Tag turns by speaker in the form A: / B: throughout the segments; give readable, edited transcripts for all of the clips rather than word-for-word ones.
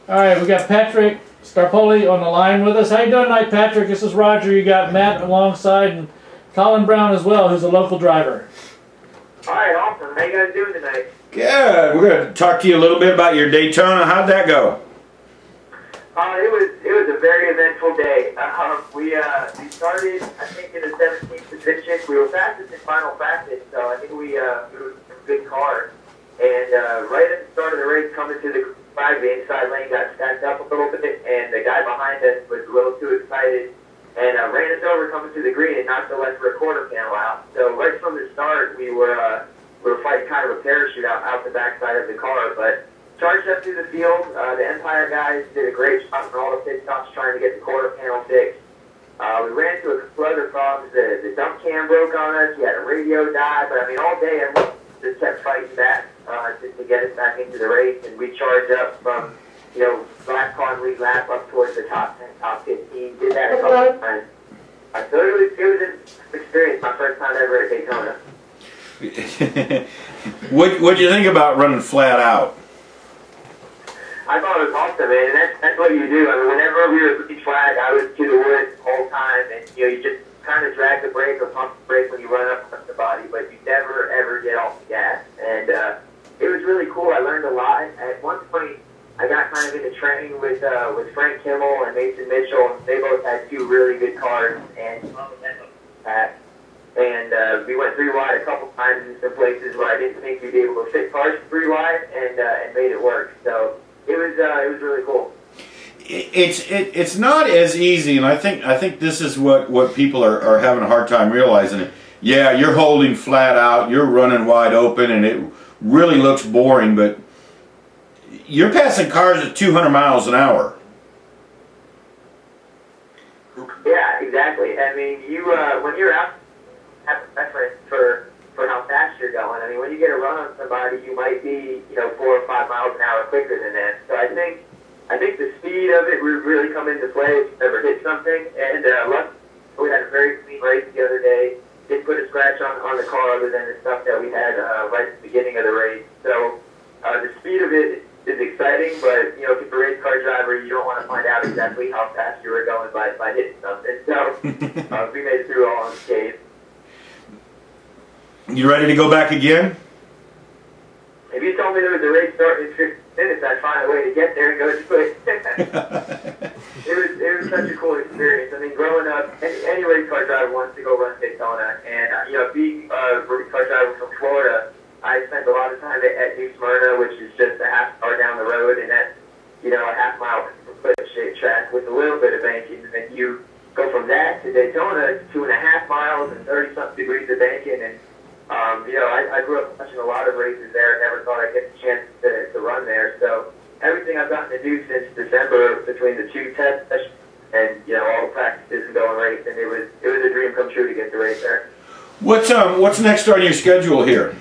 A: All right, we got Patrick Staropoli on the line with us. How you doing tonight, Patrick? This is Roger. You got Matt alongside and Collin Brown as well, who's a local driver.
B: All right, awesome. How you guys doing tonight?
C: Good. We're going to talk to you a little bit about your Daytona. How'd that go?
B: It was a very eventful day. We started, I think, in the 17th position. We were fastest in final practice, so I think we were some good cars. And right at the start of the race, coming to the five, the inside lane got stacked up a little bit, and the guy behind us was a little too excited and ran us over coming to the green and knocked the left rear quarter panel out. So right from the start, we were fighting kind of a parachute out the backside of the car, but charged up through the field. The Empire guys did a great job for all the pit stops trying to get the quarter panel fixed. We ran into a couple other problems. The dump cam broke on us. We had a radio die, but I mean, all day everyone just kept fighting back to get us back into the race, and we charged up from, last car and lead lap up towards the top 10, top 15. Did that a couple of times. So it was an experience, my first time ever at Daytona.
C: What'd you think about running flat out?
B: I thought it was awesome, man, and that's what you do. I mean, whenever we were at flag, I was to the woods the whole time, and you just kind of drag the brake or pump the brake when you run up the body, but you never ever get off the gas. And it was really cool. I learned a lot. At one point, I got kind of into training with Frank Kimmel and Mason Mitchell, and they both had two really good cars, and and we went 3 wide a couple times in some places where I didn't think we'd be able to fit cars 3 wide, and made it work. So it was really cool.
C: It's not as easy, and I think this is what people are having a hard time realizing. It. Yeah, you're holding flat out, you're running wide open, and it really looks boring, but you're passing cars at 200 miles an hour.
B: Yeah, exactly. I mean, you when you're out, have a preference for how fast you're going. I mean, when you get a run on somebody, you might be 4 or 5 miles an hour quicker than that. So I think the speed of it would really come into play if you ever hit something. And we had a very clean race the other day. Didn't put a scratch on the car other than the stuff that we had right at the beginning of the race. So the speed of it is exciting, but if you're a race car driver, you don't want to find out exactly how fast you were going by hitting something. So we made it through all unscathed.
C: You ready to go back again?
B: If you told me there was a race starting in 15 minutes, I'd find a way to get there and go do it. It was such a cool experience. I mean, growing up, any race car driver wants to go run Daytona, and being a race car driver from Florida, I spent a lot of time at New Smyrna, which is just a half hour down the road, and that's a half-mile foot-shaped track with a little bit of banking, and then you go from that to Daytona, it's 2.5 miles and 30-something degrees of banking, and I grew up watching a lot of races there. Never thought I'd get the chance to run there. So everything I've gotten to do since December between the 2 test sessions and all the practices and going racing, it was a dream come true to get to race there.
C: What's next on your schedule here?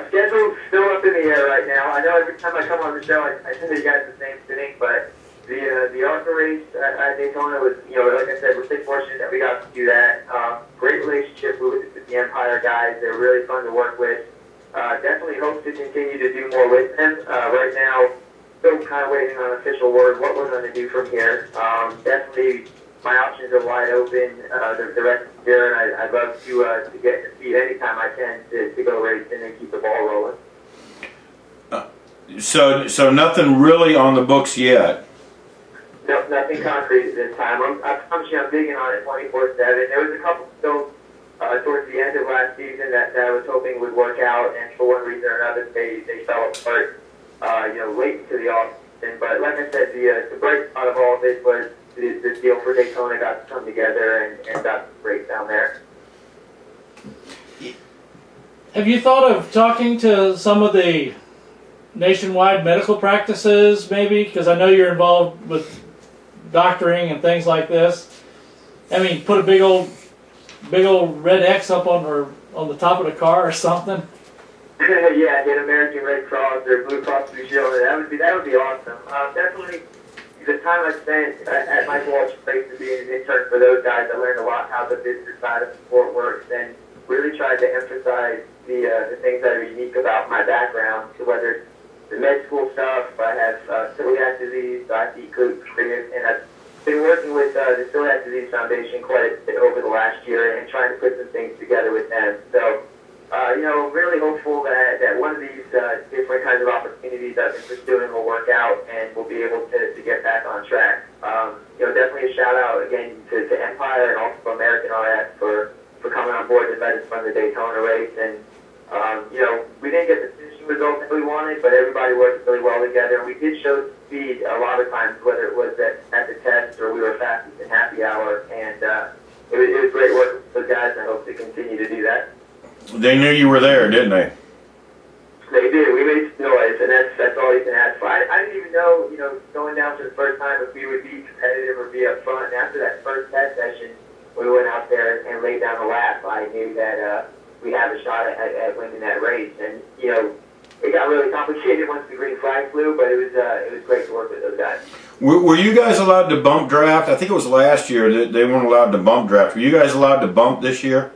B: Schedule's still up in the air right now. I know every time I come on the show, I tell you guys the same thing, but the ARCA race at Daytona was, like I said, we're so fortunate that we got to do that. Great relationship with the Empire guys. They're really fun to work with. Definitely hope to continue to do more with them. Right now, still kind of waiting on official word what we're going to do from here. Definitely, my options are wide open the rest of the year, and I'd love to get to speed anytime I can to go racing and keep the ball rolling.
C: So nothing really on the books yet.
B: Nope, nothing concrete this time. I promise you I'm digging on it 24/7. There was a couple still towards the end of last season that I was hoping would work out, and for one reason or another, they fell apart, late into the offseason. But like I said, the bright spot of all of it was the deal for Daytona got to come together and got some break down there.
A: Have you thought of talking to some of the nationwide medical practices, maybe? Because I know you're involved with doctoring and things like this. I mean, put a big old red X up on the top of the car or something.
B: Yeah, get American Red Cross or Blue Cross Blue Shield. That would be awesome. Definitely, the time I spent at Michael Walsh Place to being an intern for those guys, I learned a lot how the business side of the sport works, and really tried to emphasize the things that are unique about my background. So whether it's the med school stuff. I have celiac disease, so I have to eat gluten-free, and I've been working with the Celiac Disease Foundation quite a bit over the last year and trying to put some things together with them. So, really hopeful that one of these different kinds of opportunities I've been pursuing will work out and we'll be able to get back on track. Definitely a shout out again to Empire and also American RF for coming on board to let us run the Daytona race. And, we didn't get the finishing result that we wanted, but everybody worked really well together. And we did show speed a lot of times, whether it was at the test or we were fastest in happy hour. And it was great working with those guys, and I hope to continue to do that.
C: They knew you were there, didn't they?
B: They did. We made some noise, and that's all you can ask for. I didn't even know, going down for the first time if we would be competitive or be up front. And after that first test session, we went out there and laid down the lap. I knew that we had a shot at winning that race. And, it got really complicated once the green flag flew, but it was great to work with those guys.
C: Were you guys allowed to bump draft? I think it was last year that they weren't allowed to bump draft. Were you guys allowed to bump this year?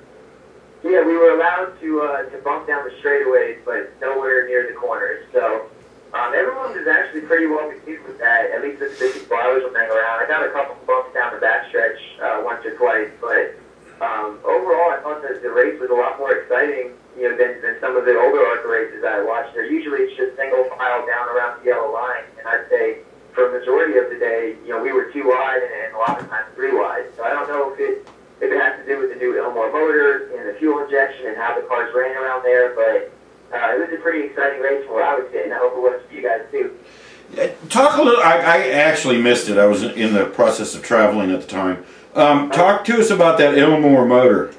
B: Yeah, we were allowed to bump down the straightaways, but nowhere near the corners. So everyone was actually pretty well received with that, at least the people I was running around. I got a couple bumps down the backstretch once or twice, but overall I thought that the race was a lot more exciting than some of the older ARCA races I watched. They're usually it's just single file down around the yellow line, and I'd say for a majority of the day, we were 2 wide and a lot of times 3 wide. So I don't know if it has to do with the new Elmore motor and the fuel injection and how the cars ran around there, but it was a pretty exciting race from where I was sitting. I hope it was for you guys too.
C: Talk a little. I actually missed it. I was in the process of traveling at the time. Talk to us about that Elmore motor.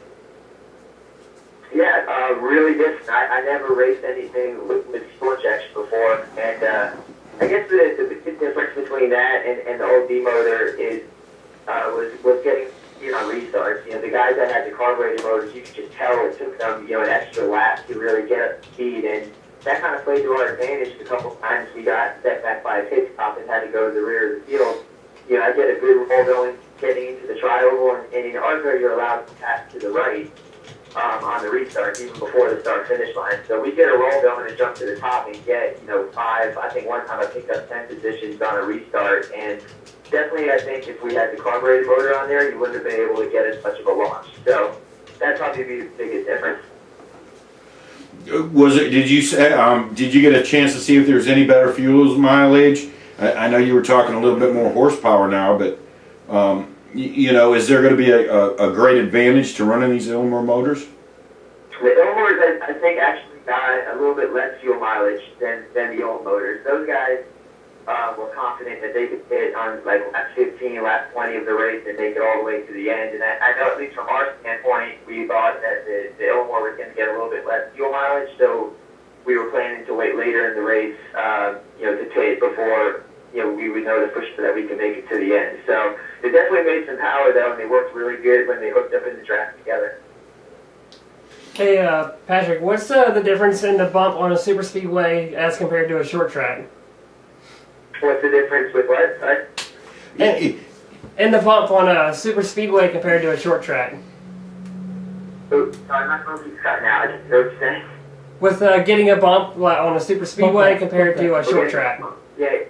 B: Yeah, really different. I never raced anything with fuel injection before, and I guess the big difference between that and the old D motor is was getting on restarts. The guys that had the carbureted motors, you could just tell it took them an extra lap to really get up to speed, and that kind of played to our advantage. A couple times we got set back by a pit stop and had to go to the rear of the field. I get a good roll going getting into the tri-oval, and in ARCA you're allowed to pass to the right on the restart, even before the start-finish line. So we get a roll going and jump to the top and get, 5, I think one time I picked up 10 positions on a restart, and definitely I think if we had the carbureted motor on there, you wouldn't have been able to get as much of a launch. So that's probably the biggest difference.
C: Did you get a chance to see if there's any better fuel mileage? I know you were talking a little bit more horsepower now, but is there going to be a great advantage to running these Elmore motors?
B: The Elmores, I think, actually got a little bit less fuel mileage than the old motors. Those guys were confident that they could hit on like lap 15, lap 20 of the race and make it all the way to the end. And I know, at least from our standpoint, we thought that the Elmore was going to get a little bit less fuel mileage, so we were planning to wait later in the race, to take before we would know for sure that we could make it to the end. So they definitely made some power though, and they worked really good when they hooked up in the track together.
D: Hey, Patrick, what's the difference in the bump on a super speedway as compared to a short track?
B: What's the difference with what?
D: And the bump on a super speedway compared to a short track?
B: Oh, sorry, my phone keeps cutting out. I just know what you're saying.
D: With getting a bump on a super speedway compared to a short track?
B: Yeah.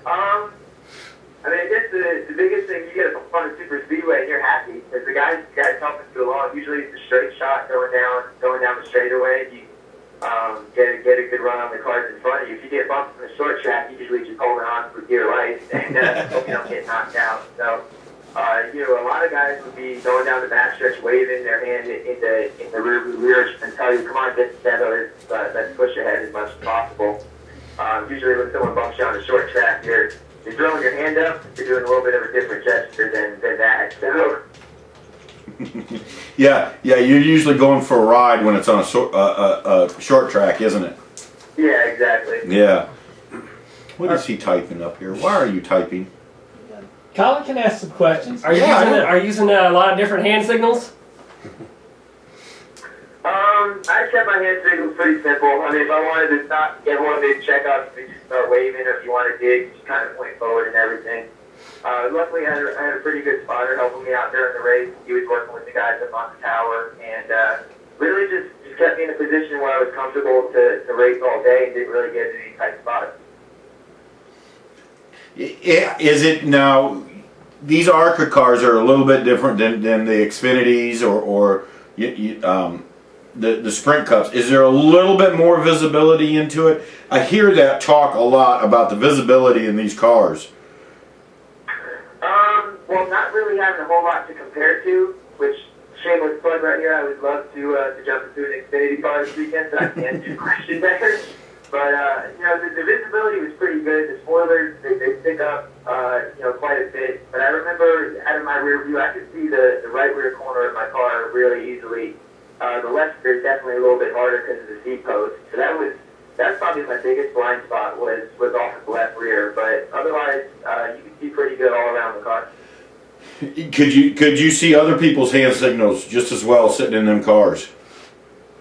B: I guess the biggest thing, you get a bump on a super speedway and you're happy because the guys helping you along. Usually it's a straight shot going down the straightaway. You get a good run on the cars in front of you. If you get bumped on the short track, you usually just holding on for dear life and hope you don't get knocked out. So, a lot of guys would be going down the backstretch, waving their hand in the rear and tell you, come on, get together, let's push ahead as much as possible. Usually when someone bumps you on the short track, you're throwing your hand up, you're doing a little bit of a different gesture than that. So.
C: Yeah, you're usually going for a ride when it's on a short track, isn't it?
B: Yeah, exactly.
C: Yeah. What is he typing up here? Why are you typing?
A: Collin can ask some questions.
D: Are you using a lot of different hand signals?
B: I kept my hand signals pretty simple. If I wanted to stop, get one big check up, you just start waving, or if you want to dig, just kind of point forward and everything. Luckily, I had a pretty good spotter helping me out during the race. He was working with the guys up on the tower, and really just kept me in a position where I was comfortable to race all day and didn't really get in any tight spots.
C: Is it now? These ARCA cars are a little bit different than the Xfinities or the Sprint Cups. Is there a little bit more visibility into it? I hear that talk a lot about the visibility in these cars.
B: Well, not really having a whole lot to compare to, which, shameless plug right here, I would love to jump into an Xfinity car this weekend, so I can answer your question better. But, the visibility was pretty good. The spoilers, they pick up, quite a bit. But I remember out of my rear view, I could see the right rear corner of my car really easily. The left rear is definitely a little bit harder because of the seat post. So that's probably my biggest blind spot was off of the left rear. But otherwise, you can see pretty good all around the car.
C: Could you see other people's hand signals just as well sitting in them cars?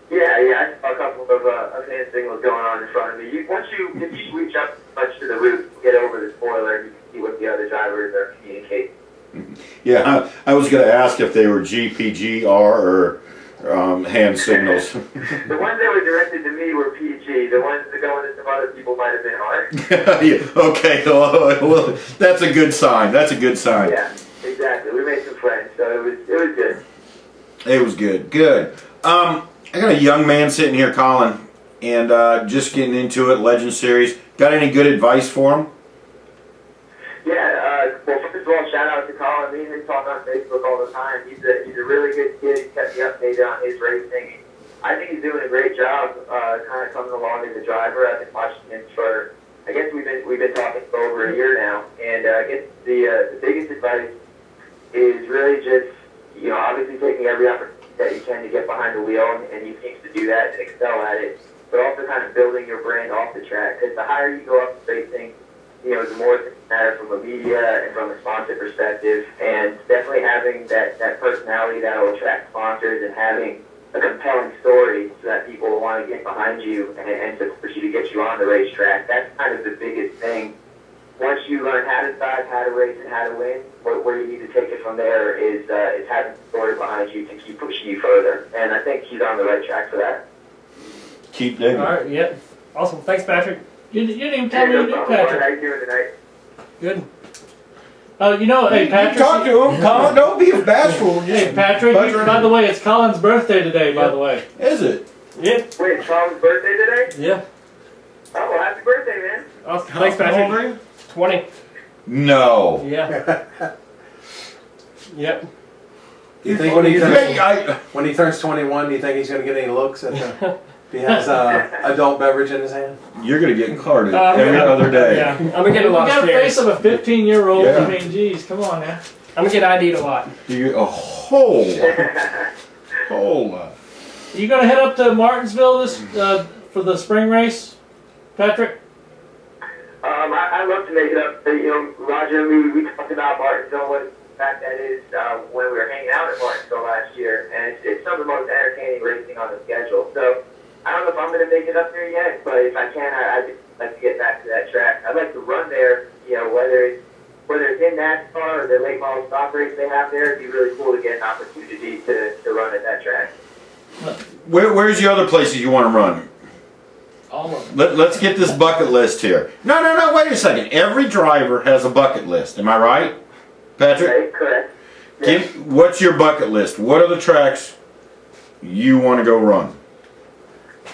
B: Yeah, I saw a couple of hand signals going on in front of me. If you reach up much to the roof, get over the spoiler, you can see what the other drivers are communicating.
C: Yeah, I was going to ask if they were GPGR or hand signals.
B: The ones that were directed to me were PG. The ones that go into some other people might have been R.
C: Yeah, okay, well, that's a good sign. That's a good sign.
B: Yeah, exactly. We made some friends, so it was good.
C: It was good. Good. I got a young man sitting here, Collin, and just getting into it, Legend Series. Got any good advice for him?
B: Yeah, well, first of all, shout out to Collin. Me and him talk on Facebook all the time. He's a really good kid. He kept me updated on his racing. I think he's doing a great job kind of coming along as a driver. I've been watching him for, I guess we've been talking for over a year now. And I guess the biggest advice is really just, obviously taking every opportunity that you can to get behind the wheel, and he seems to do that and excel at it, but also kind of building your brand off the track, because the higher you go up racing, the more it's matter from a media and from a sponsor perspective, and definitely having that personality that will attract sponsors and having a compelling story so that people will want to get behind you and to push you to get you on the racetrack. That's kind of the biggest thing. Once you learn how to drive, how to race, and how to win, where you need to take it from there is having a story behind you to keep pushing you further. And I think he's on the right track for that.
C: Keep digging.
D: All right, yep. Awesome. Thanks, Patrick.
A: You didn't even tell me you knew Patrick.
B: How you doing tonight?
D: Good.
A: Hey, Patrick.
C: Talk to him, Collin. Don't be bashful.
A: Hey, Patrick. By the way, it's Colin's birthday today, by the way.
C: Is it?
D: Yeah.
B: Wait, Charles' birthday today?
D: Yeah.
B: Oh, well, happy birthday, man.
D: Awesome. Thanks, Patrick. 20.
C: No.
D: Yeah. Yep.
E: Do you think when he turns 21, do you think he's going to get any looks at the, if he has adult beverage in his hand?
C: You're going to get carded every other day.
D: Yeah. I'm going to get a lot
A: You
D: of
A: got a face
D: stares.
A: of a 15-year-old.
C: Yeah.
A: I mean, geez, come on now.
D: I'm going to get ID'd a lot.
C: You get a whole lot.
A: You gonna head up to Martinsville this for the spring race, Patrick?
B: I'd love to make it up. Roger and we talked about Martinsville, what the fact that is when we were hanging out at Martinsville last year, and it's some of the most entertaining racing on the schedule. So I don't know if I'm going to make it up there yet, but if I can, I'd like to get back to that track. I'd like to run there, whether it's in NASCAR or the late model stock race they have there. It'd be really cool to get an opportunity to run at that track.
C: Where's the other places you want to run?
A: All of them.
C: Let's get this bucket list here. No, wait a second. Every driver has a bucket list. Am I right, Patrick?
B: Okay, correct. Yeah.
C: What's your bucket list? What are the tracks you want to go run?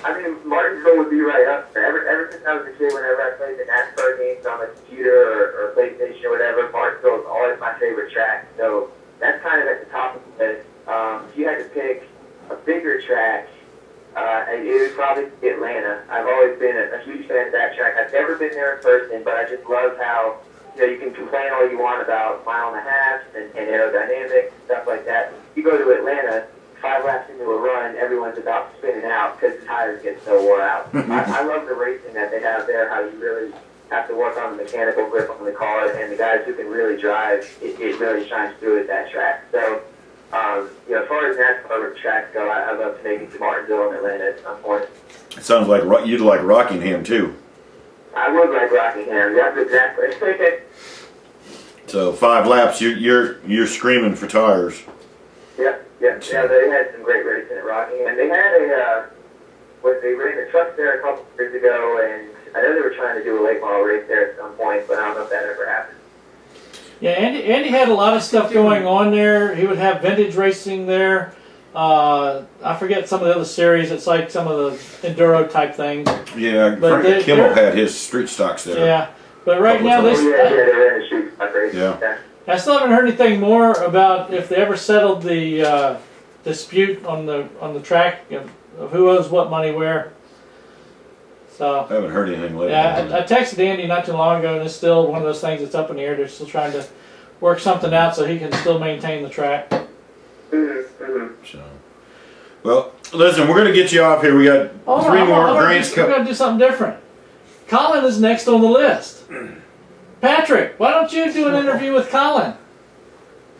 B: I mean, Martinsville would be right up there. Ever since I was a kid, whenever I played the NASCAR games on the computer or PlayStation or whatever, Martinsville is always my favorite track. So that's kind of at the top of the list. If you had to pick a bigger track, it would probably be Atlanta. I've always been a huge fan of that track. I've never been there in person, but I just love how you can complain all you want about mile and a half and aerodynamics and stuff like that. You go to Atlanta, 5 laps into a run, everyone's about spinning out because the tires get so wore out. I love the racing that they have there, how you really have to work on the mechanical grip on the car, and the guys who can really drive, it really shines through at that track. So, as far as NASCAR tracks go, I'd love to make it to Martinsville and Atlanta at some point.
C: It sounds like you'd like Rockingham too.
B: I would like Rockingham, yes, exactly.
C: So 5 laps, you're screaming for tires.
B: Yeah, they had some great racing at Rockingham. They had they ran the trucks there a couple of years ago, and I know they were trying to do a late model race there at some point, but I don't know if that ever happened.
A: Yeah, Andy had a lot of stuff going on there. He would have vintage racing there. I forget some of the other series. It's like some of the enduro type things.
C: Yeah,
A: But
C: Frank Kimmel had his street stocks there.
A: Yeah, but right now
B: They ran a shoot stock race.
C: Yeah.
A: I still haven't heard anything more about if they ever settled the dispute on the track of who owes what money where. So
C: I haven't heard anything lately.
A: yeah, I texted Andy not too long ago, and it's still one of those things that's up in the air. They're still trying to work something out so he can still maintain the track.
C: So, well, listen, we're going to get you off here. We got three more grants.
A: We're going to do something different. Collin is next on the list. Patrick, why don't you do an interview with Collin?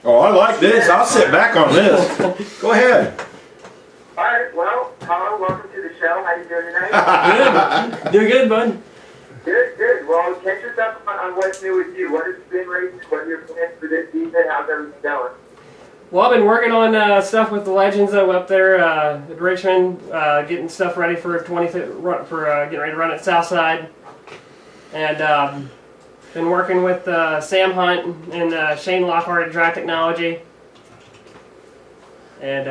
C: Oh, I like this. I'll sit back on this. Go ahead.
B: All right, well, Collin, welcome to the show. How you doing tonight?
D: Good. Doing good, bud.
B: Good. Well, catch us up on what's new with you. What has been racing? What are your plans for this season? How's everything going?
D: Well, I've been working on stuff with the Legends up there at Richmond, getting stuff ready for getting ready to run at Southside, and been working with Sam Hunt and Shane Lockhart at Drive Technology, and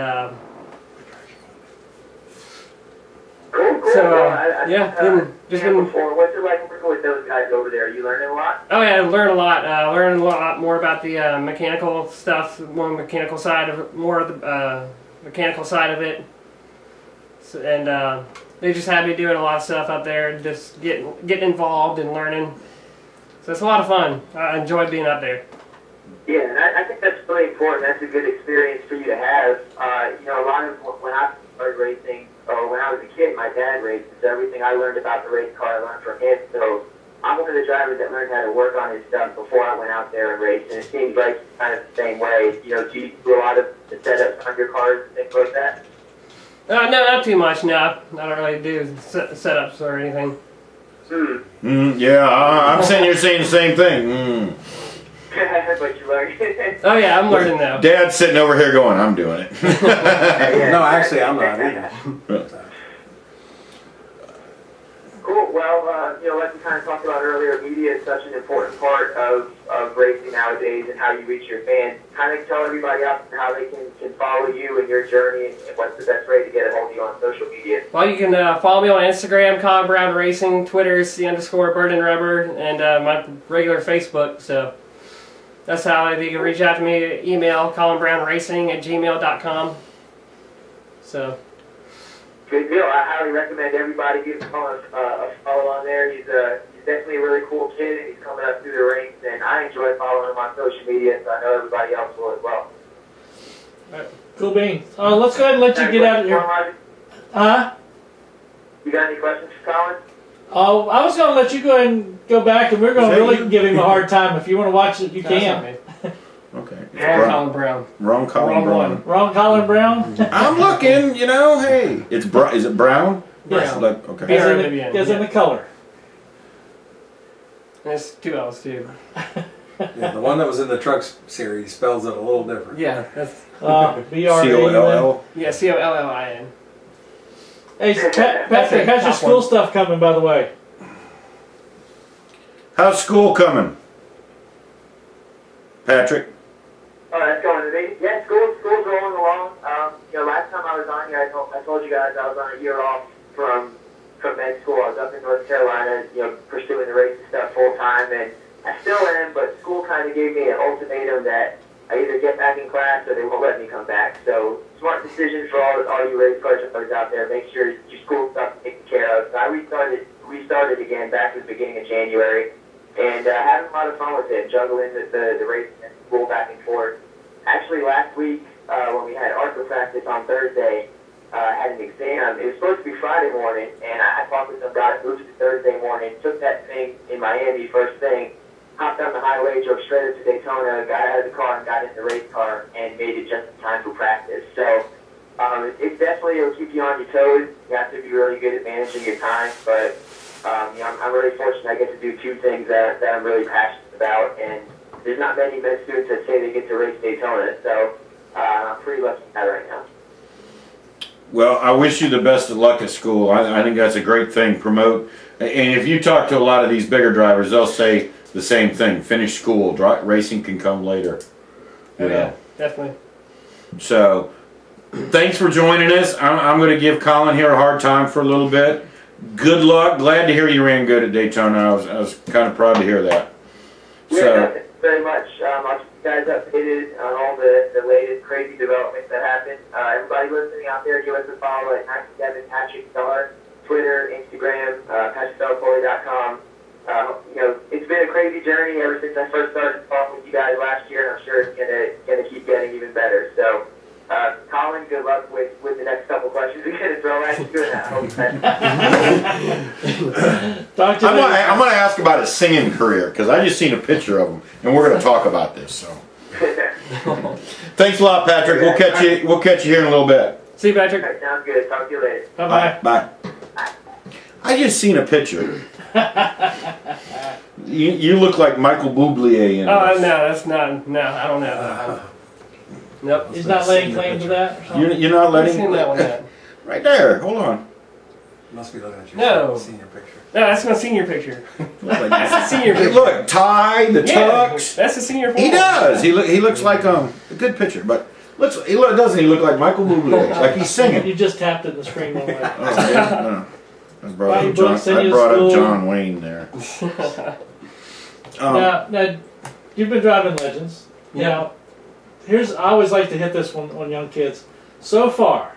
B: Cool.
D: So,
B: Well,
D: just been.
B: before. What's it like working with those guys over there? Are you learning a lot?
D: Oh yeah, I learned a lot. Learned a lot more about the mechanical stuff, more mechanical side of it, so, and they just had me doing a lot of stuff out there, and just getting involved and learning. So it's a lot of fun. I enjoyed being up there.
B: Yeah, and I think that's really important. That's a good experience for you to have. A lot of when I started racing, or when I was a kid, my dad raced, so everything I learned about the race car, I learned from him. So I'm one of the drivers that learned how to work on his stuff before I went out there and raced, and it seems like it's kind of the same way. Do you do a lot of the setups on your cars and things like that?
D: No, not too much. No, I don't really do setups or anything.
C: Yeah, I'm saying you're saying the same thing.
B: But you learned.
D: Oh yeah, I'm learning now.
C: Dad's sitting over here going, I'm doing it.
E: No, actually, I'm not either.
B: Cool. Well, like we kind of talked about earlier, media is such an important part of racing nowadays and how you reach your fans. Kind of tell everybody out there how they can follow you and your journey and what's the best way to get a hold of you on social media.
D: Well, you can follow me on Instagram, Collin Brown Racing, Twitter's _Bird and Rubber, and my regular Facebook. So that's how you can reach out to me. Email collinbrownracing@gmail.com. So.
B: Good deal. I highly recommend everybody give Collin a follow on there. He's definitely a really cool kid, and he's coming up through the ranks, and I enjoy following him on social media, so I know everybody else will as well.
A: Cool beans. Let's go ahead and let you get out of here. Huh?
B: You got any questions for Collin?
A: Oh, I was going to let you go ahead and go back, and we're going to really give him a hard time. If you want to watch it, you can.
C: Okay.
D: Wrong Collin Brown.
C: Wrong Collin Brown.
A: Wrong Collin Brown?
C: I'm looking, hey. Is it brown?
A: Yes.
C: Like, okay.
A: As in the color.
D: There's 2 L's too.
E: Yeah, the one that was in the trucks series spells it a little different.
D: Yeah, that's
C: COLL.
D: yeah, COLLIN.
A: Hey, Patrick, how's your school stuff coming, by the way?
C: How's school coming? Patrick?
B: Oh, that's going to be. Yeah, school's rolling along. Last time I was on here, I told you guys I was on a year off from med school. I was up in North Carolina, pursuing the racing stuff full time, and I still am. But school kind of gave me an ultimatum that I either get back in class or they won't let me come back. So smart decision for all you race car drivers out there. Make sure your school stuff is taken care of. So I restarted again back at the beginning of January. And having a lot of fun with it, juggling the racing and school back and forth. Actually, last week when we had ARCA practice on Thursday, I had an exam. It was supposed to be Friday morning, and I talked with some guys, moved to Thursday morning, took that thing in Miami first thing, hopped on the highway, drove straight up to Daytona, got out of the car and got in the race car, and made it just in time for practice. So it definitely will keep you on your toes. You have to be really good at managing your time, but I'm really fortunate I get to do 2 things that I'm really passionate about, and there's not many med students that say they get to race Daytona, so I'm pretty lucky with that right now.
C: Well, I wish you the best of luck at school. I think that's a great thing. Promote. And if you talk to a lot of these bigger drivers, they'll say the same thing. Finish school. Racing can come later.
D: Oh, yeah, definitely.
C: So, thanks for joining us. I'm going to give Collin here a hard time for a little bit. Good luck. Glad to hear you ran good at Daytona. I was kind of proud to hear that.
B: Yeah, thank you very much. I'll keep you guys updated on all the latest crazy developments that happen. Everybody listening out there, give us a follow at 97 Patrick Star, Twitter, Instagram, PatrickStarPoli.com. It's been a crazy journey ever since I first started talking with you guys last year, and I'm sure it's gonna keep getting even better. So, Collin, good luck with the next couple questions we're gonna throw at you. And I hope
A: Talk to you later.
C: I'm going to ask about his singing career because I just seen a picture of him, and we're going to talk about this. So, thanks a lot, Patrick. We'll catch you here in a little bit.
D: See you, Patrick.
B: Alright, sounds good. Talk to you later.
A: Bye-bye.
C: Bye. I just seen a picture. You look like Michael Bublé in
D: Oh,
C: this.
D: no, that's not. No, I don't know. Nope.
A: He's not laying claim to that or something?
C: You're not
D: I've
C: letting
D: seen that one yet.
C: right there. Hold on.
E: Must be looking at your
D: No.
E: senior picture.
D: No, that's my senior picture.
C: Look like
D: That's the senior
C: Hey,
D: picture.
C: look, tie the
D: Yeah,
C: tux.
D: that's the senior.
C: He
D: photo.
C: does. He looks like a good picture, but doesn't he look like Michael Bublé? Like he's singing.
A: You just tapped it in the screen one way.
C: Oh, yeah? No. I brought
A: Buy
C: up
A: books, send
C: I
A: you to
C: brought up
A: school.
C: John Wayne there.
A: Now, you've been driving Legends.
D: Yeah.
A: Now, I always like to hit this one on young kids. So far,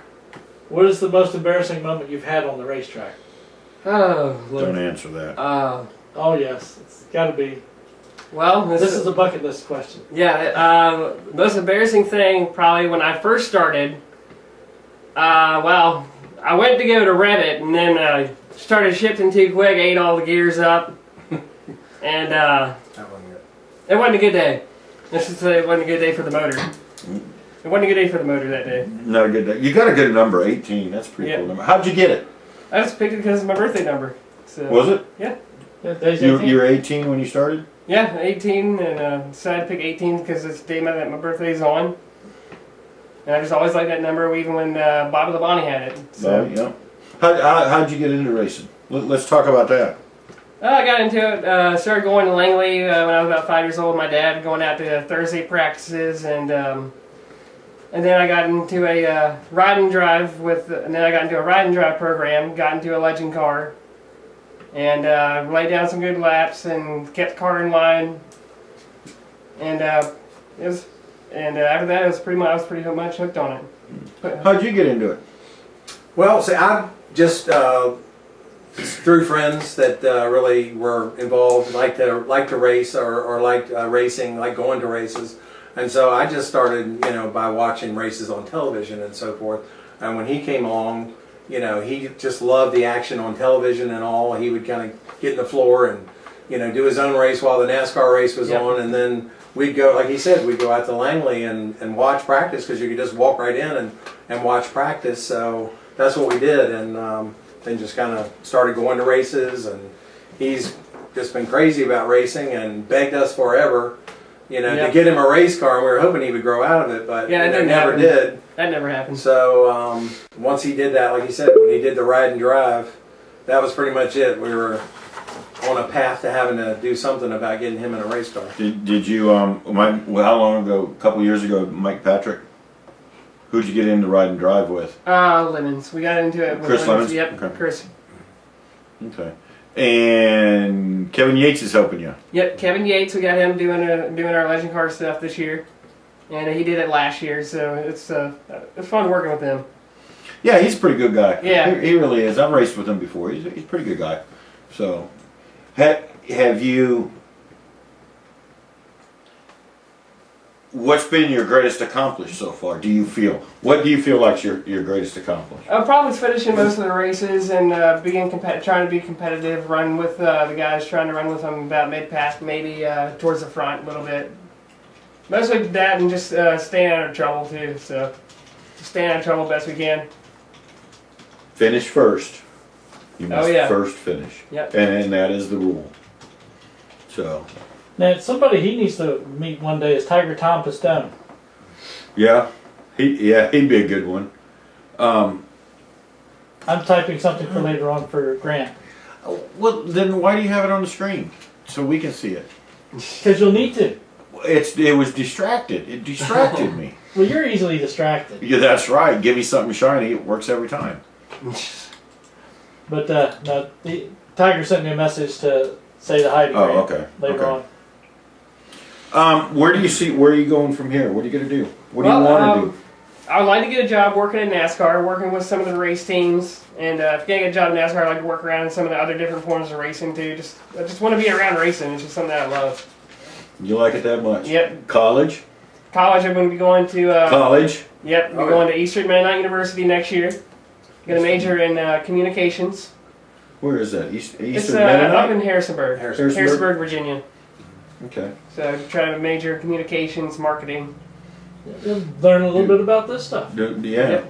A: what is the most embarrassing moment you've had on the racetrack?
D: Oh,
C: Don't
D: Lord.
C: answer that.
A: Oh yes, it's got to be.
D: Well,
A: This is a bucket list question.
D: yeah. Most embarrassing thing probably when I first started. Well, I went to go to rev it and then started shifting too quick, ate all the gears up, and
E: That wasn't good.
D: it wasn't a good day. Let's just say it wasn't a good day for the motor. It wasn't a good day for the motor that day.
C: Not a good day. You got a good number, 18. That's a pretty
D: Yeah.
C: cool number. How'd you get it?
D: I just picked it because it's my birthday number. So,
C: Was it?
A: Yeah, today's
C: You
A: 18.
C: were 18 when you started?
D: Yeah, 18, and decided to pick 18 because it's the day that my birthday's on. And I just always liked that number, even when Bobby Labonte had it. So
C: Yeah. How'd you get into racing? Let's talk about that.
D: I got into it. Started going to Langley when I was about 5 years old. My dad going out to Thursday practices, and then I got into a ride and drive program. Got into a legend car, and laid down some good laps and kept the car in line. And after that, I was pretty much hooked on it.
C: How'd you get into it?
E: Well, see, I just through friends that really were involved, like to race or liked racing, like going to races, and so I just started, by watching races on television and so forth. And when he came along, he just loved the action on television and all. He would kind of get in the floor and do his own race while the NASCAR race was
D: Yep.
E: on, and then we'd go, like he said, we'd go out to Langley and watch practice because you could just walk right in and watch practice. So that's what we did, and then just kind of started going to races, and he's just been crazy about racing and begged us forever, to get him a race car, and we were hoping he would grow out of it, but
D: Yeah, it didn't
E: never
D: happen.
E: did.
D: That never happened.
E: So once he did that, like he said, when he did the ride and drive, that was pretty much it. We were on a path to having to do something about getting him in a race car.
C: Did you, how long ago, a couple years ago, Mike Patrick? Who'd you get into ride and drive with?
D: Lemons. We got into it with
C: Chris Lemons?
D: Yep,
C: Okay.
D: Chris.
C: Okay. And Kevin Yates is helping you.
D: Yep, Kevin Yates. We got him doing our legend car stuff this year, and he did it last year. So it's fun working with him.
C: Yeah, he's a pretty good guy.
D: Yeah.
C: He really is. I've raced with him before. He's a pretty good guy. So, have you... What's been your greatest accomplishment so far? What do you feel like your greatest accomplishment?
D: Probably finishing most of the races and trying to be competitive. Run with the guys, trying to run with them about mid-pack, maybe towards the front a little bit. Mostly that, and just staying out of trouble too. So, just staying out of trouble best we can.
C: Finish first. You must first finish.
D: Yep.
C: And that is the rule. So.
A: Now, somebody he needs to meet one day is Tiger Tom Pistone.
C: Yeah. He'd be a good one.
A: I'm typing something for later on for Grant.
C: Well, then why do you have it on the screen so we can see it?
A: Because you'll need to.
C: It was distracted. It distracted me.
A: Well, you're easily distracted.
C: Yeah, that's right. Give me something shiny. It works every time.
A: But no, the Tiger sent me a message to say the hi to Grant
C: okay.
A: later
C: Okay. Where are you going from here? What are you going to do? What do you want to do?
D: I would like to get a job working in NASCAR, working with some of the race teams. And if I can't get a job in NASCAR, I'd like to work around in some of the other different forms of racing too. I just want to be around racing. It's just something that I love.
C: You like it that much?
D: Yep.
C: College?
D: College, I'm going to be going to...
C: College?
D: Yep, I'm going to Eastern Mennonite University next year. Going to major in communications.
C: Where is that? Eastern
D: It's
C: Mennonite?
D: up in Harrisonburg.
C: Harrisonburg,
D: Virginia.
C: Okay.
D: So I try to major in communications, marketing.
A: You'll learn a little bit about this stuff.
C: Yeah.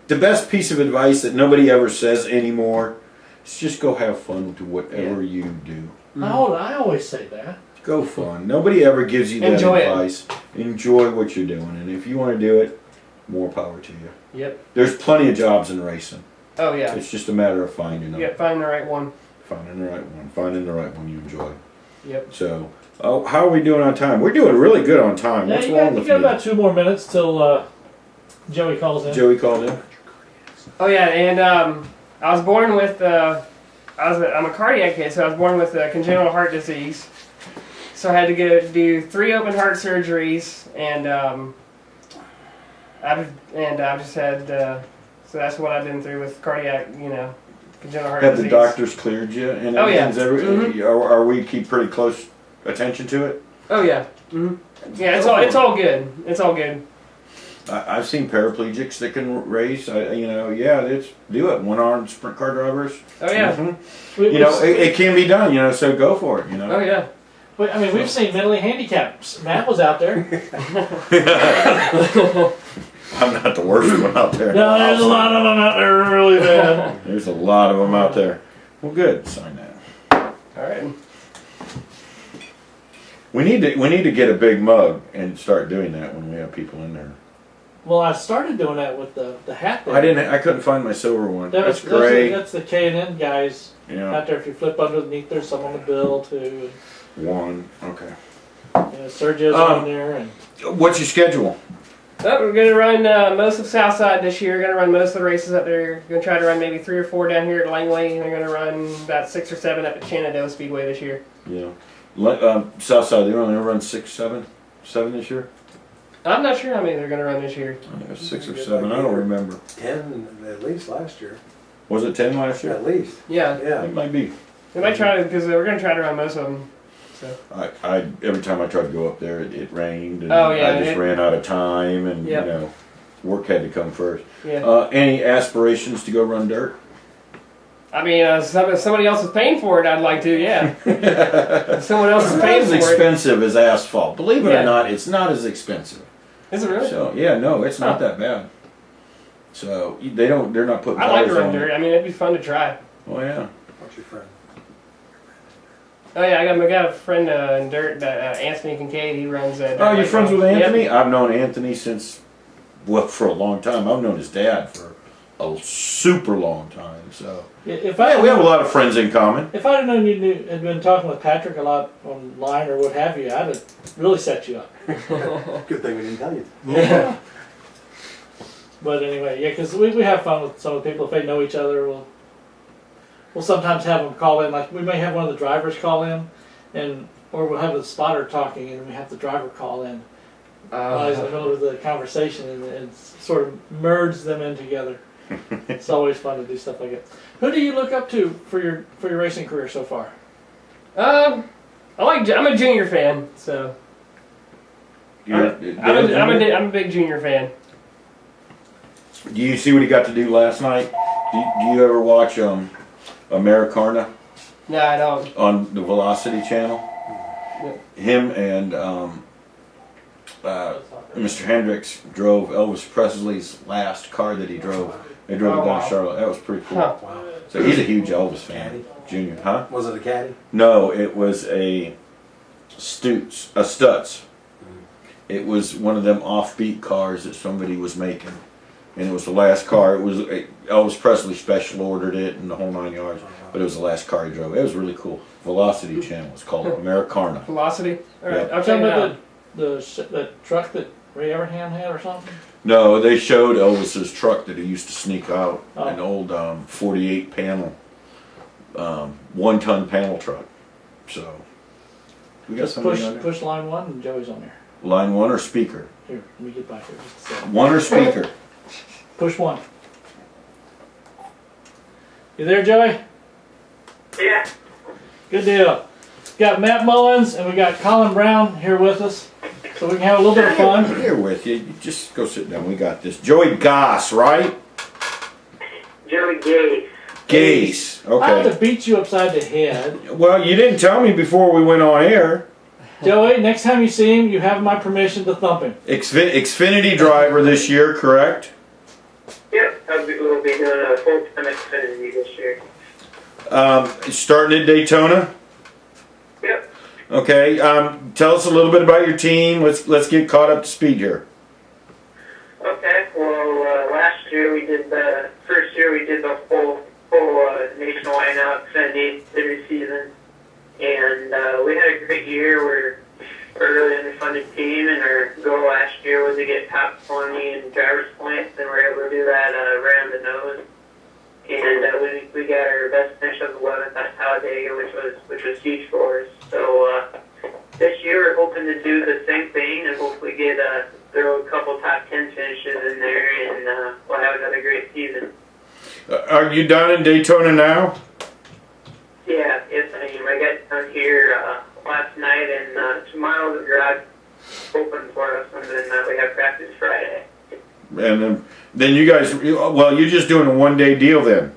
C: The best piece of advice that nobody ever says anymore is just go have fun with whatever you do.
A: I always say that.
C: Go fun. Nobody ever gives you that
D: Enjoy it.
C: advice. Enjoy what you're doing. And if you want to do it, more power to you.
D: Yep.
C: There's plenty of jobs in racing.
D: Oh, yeah.
C: It's just a matter of finding them.
D: Yep, find the right one.
C: Finding the right one. Finding the right one you enjoy.
D: Yep.
C: So, how are we doing on time? We're doing really good on time.
A: Yeah,
C: What's
A: you
C: wrong
A: got
C: with
A: about
C: me?
A: 2 more minutes till Joey calls in.
C: Joey called in.
D: Oh, yeah, and I was born with... I'm a cardiac kid, so I was born with congenital heart disease. So I had to do 3 open heart surgeries, and I've just had. So that's what I've been through with cardiac, congenital heart
C: Have
D: disease.
C: the doctors cleared you? And
D: Oh, yeah.
C: Are we keep pretty close attention to it?
D: Oh yeah. Yeah, it's all good. It's all good.
C: I've seen paraplegics that can race. It's do it. One-armed sprint car drivers.
D: Oh yeah.
C: Mhm. It can be done. So go for it.
D: Oh yeah.
A: We've seen mentally handicapped. Matt was out there.
C: I'm not the worst one out there.
A: No, there's a lot of them out there really bad.
C: There's a lot of them out there. Well, good. Sign that.
D: All right.
C: We need to get a big mug and start doing that when we have people in there.
A: Well, I started doing that with the hat there.
C: I couldn't find my silver one.
A: That's
C: gray.
A: That's the K&N guys
C: Yeah.
A: out there. If you flip underneath, there's some on the bill too.
C: One. Okay.
A: Sergio's on there. And
C: What's your schedule?
D: Oh, we're going to run most of Southside this year. We're going to run most of the races up there. We're going to try to run maybe 3 or 4 down here at Langley. And we're going to run about 6 or 7 up at Shenandoah Speedway this year.
C: Yeah. Southside, they're only run 6, 7 this year?
D: I'm not sure how many they're going to run this year.
C: I think it was 6 or 7. I don't remember.
E: 10 at least last year.
C: Was it 10 last year?
E: At least.
D: Yeah.
E: Yeah.
C: It might be.
D: We might try to, because we're going to try to run most of them. So.
C: I every time I tried to go up there, it rained, and
D: Oh, yeah,
C: I just ran out of time, and
D: Yep.
C: work had to come first.
D: Yeah.
C: Any aspirations to go run dirt?
D: I mean, if somebody else is paying for it, I'd like to, yeah. If someone else is
C: It's not
D: paying
C: as
D: for it.
C: expensive as asphalt. Believe it
D: Yeah.
C: or not, it's not as expensive.
D: Is it really?
C: So no, it's not that bad. So they're not putting.
D: I'd like to
C: tires
D: run
C: on
D: dirt.
C: it.
D: I mean, it'd be fun to try.
C: Oh yeah.
E: What's your friend?
D: Oh yeah, I got a friend in dirt, Anthony Kincaid. He runs.
C: Oh, you're friends with
D: Yep.
C: Anthony? I've known Anthony since, for a long time. I've known his dad for a super long time. So
A: we
C: we have a lot of friends in common.
A: If I'd have known you had been talking with Patrick a lot online or what have you, I'd have really set you up.
E: Good thing we didn't tell you.
A: Yeah. But anyway, yeah, because we have fun with some of the people. If they know each other, we'll sometimes have them call in. Like we may have one of the drivers call in, or we'll have the spotter talking, and we have the driver call in while he's in the middle of the conversation, and sort of merge them in together. It's always fun to do stuff like that. Who do you look up to for your racing career so far?
D: I'm a junior fan, so I'm a big junior fan.
C: Do you see what he got to do last night? Do you ever watch Americana
D: No, I don't.
C: on the Velocity channel? Him and Mr. Hendricks drove Elvis Presley's last car that he drove. They drove it down to Charlotte. That was pretty cool.
D: Huh.
E: Wow.
C: So he's a huge Elvis fan. Junior, huh?
E: Was it a caddy?
C: No, it was a Stutz. It was one of them offbeat cars that somebody was making, and it was the last car. It was Elvis Presley special ordered it and the whole 9 yards. But it was the last car he drove. It was really cool. Velocity Channel. It's called Americana.
D: Velocity. All right,
C: Yep.
D: I'll
A: Talking
D: check it
A: about
D: out.
A: the truck that Ray Everham had or something?
C: No, they showed Elvis's truck that he used to sneak out.
A: Oh.
C: An old 48 panel, 1 ton panel truck. So we got
A: Just
C: somebody on there.
A: push line 1 and Joey's on there.
C: Line 1 or speaker?
A: Here, let me get back here just a second.
C: 1 or speaker?
A: Push 1. You there, Joey?
B: Yeah.
A: Good deal. Got Matt Mullins and we got Collin Brown here with us, so we can have a little bit of fun.
C: Here with you. You just go sit down. We got this. Joey Gase, right?
B: Joey Gase.
C: Gase.
A: I have to
C: Okay.
A: beat you upside the head.
C: Well, you didn't tell me before we went on air.
A: Joey, next time you see him, you have my permission to thump him.
C: Xfinity driver this year, correct?
B: Yep, we'll be doing a full-time Xfinity this year.
C: Starting at Daytona.
B: Yep.
C: Okay. Tell us a little bit about your team. Let's get caught up to speed here.
B: Okay, well, last year we did the full nationwide now Xfinity every season, and we had a great year. We're a really underfunded team, and our goal last year was to get top 20 in driver's points, and we were able to do that right on the nose. And we got our best finish of 11th at Talladega, which was huge for us. So this year we're hoping to do the same thing and hopefully get throw a couple top 10 finishes in there, and we'll have another great season.
C: Are you done in Daytona now?
B: Yeah, yes, I am. I got down here last night, and tomorrow the garage open for us, and then we have practice Friday.
C: And then you guys, well, you're just doing a 1-day deal then.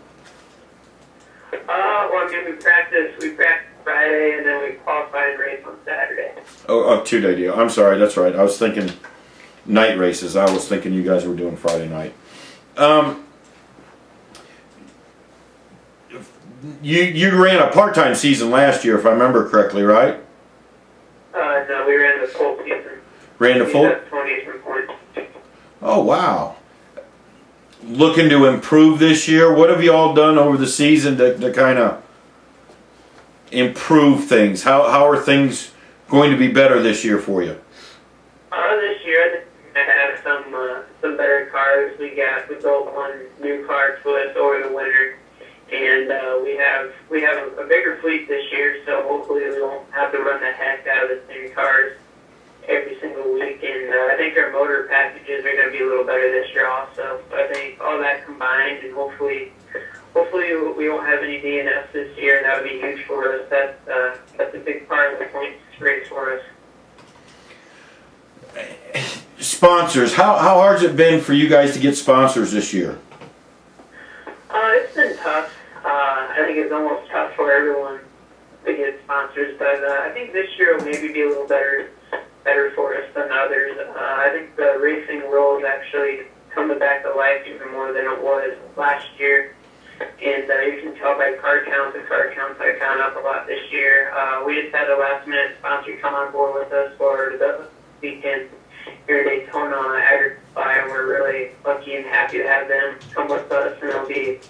B: Well, I mean, we practice Friday, and then we qualify and race on Saturday.
C: Oh, a 2-day deal. I'm sorry, that's right. I was thinking night races. I was thinking you guys were doing Friday night. You ran a part-time season last year, if I remember correctly, right?
B: No, we ran the full season.
C: Ran the
B: We
C: full.
B: got 20 from points.
C: Oh wow! Looking to improve this year. What have you all done over the season to kind of improve things? How are things going to be better this year for you?
B: This year, I think we're gonna have some better cars. We built one new car to us over the winter, and we have a bigger fleet this year. So hopefully we won't have to run the heck out of the same cars every single week. And I think our motor packages are going to be a little better this year also. So I think all that combined, and hopefully we won't have any DNFs this year. That would be huge for us. That's a big part of the points race for us.
C: Sponsors. How hard's it been for you guys to get sponsors this year?
B: It's been tough. I think it's almost tough for everyone to get sponsors, but I think this year will maybe be a little better for us than others. I think the racing world is actually coming back to life even more than it was last year. And you can tell by car counts are gone up a lot this year. We just had a last-minute sponsor come on board with us for the weekend here in Daytona on ARCA, and we're really lucky and happy to have them come with us, and they'll be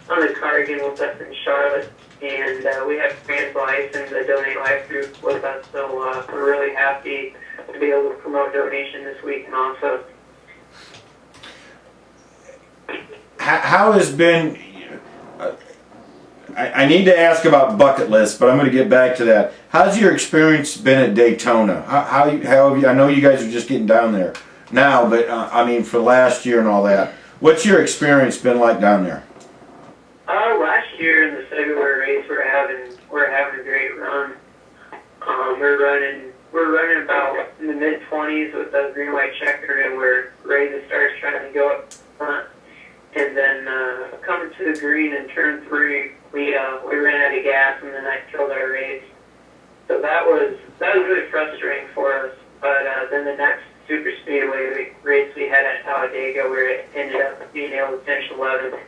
B: on the car again with us in Charlotte. And we have Trans Life and the Donate Life group with us, so we're really happy to be able to promote donation this weekend also.
C: How has been? I need to ask about bucket list, but I'm going to get back to that. How's your experience been at Daytona? How have you? I know you guys are just getting down there now, but I mean for last year and all that. What's your experience been like down there?
B: Last year in the February race, we're having a great run. We're running about in the mid-20s with the green-white checker, and we're ready to start trying to go up front. And then coming to the green in turn 3, we ran out of gas, and then that killed our race. So that was really frustrating for us. But then the next super speedway race we had at Talladega, where it ended up being able to finish 11th.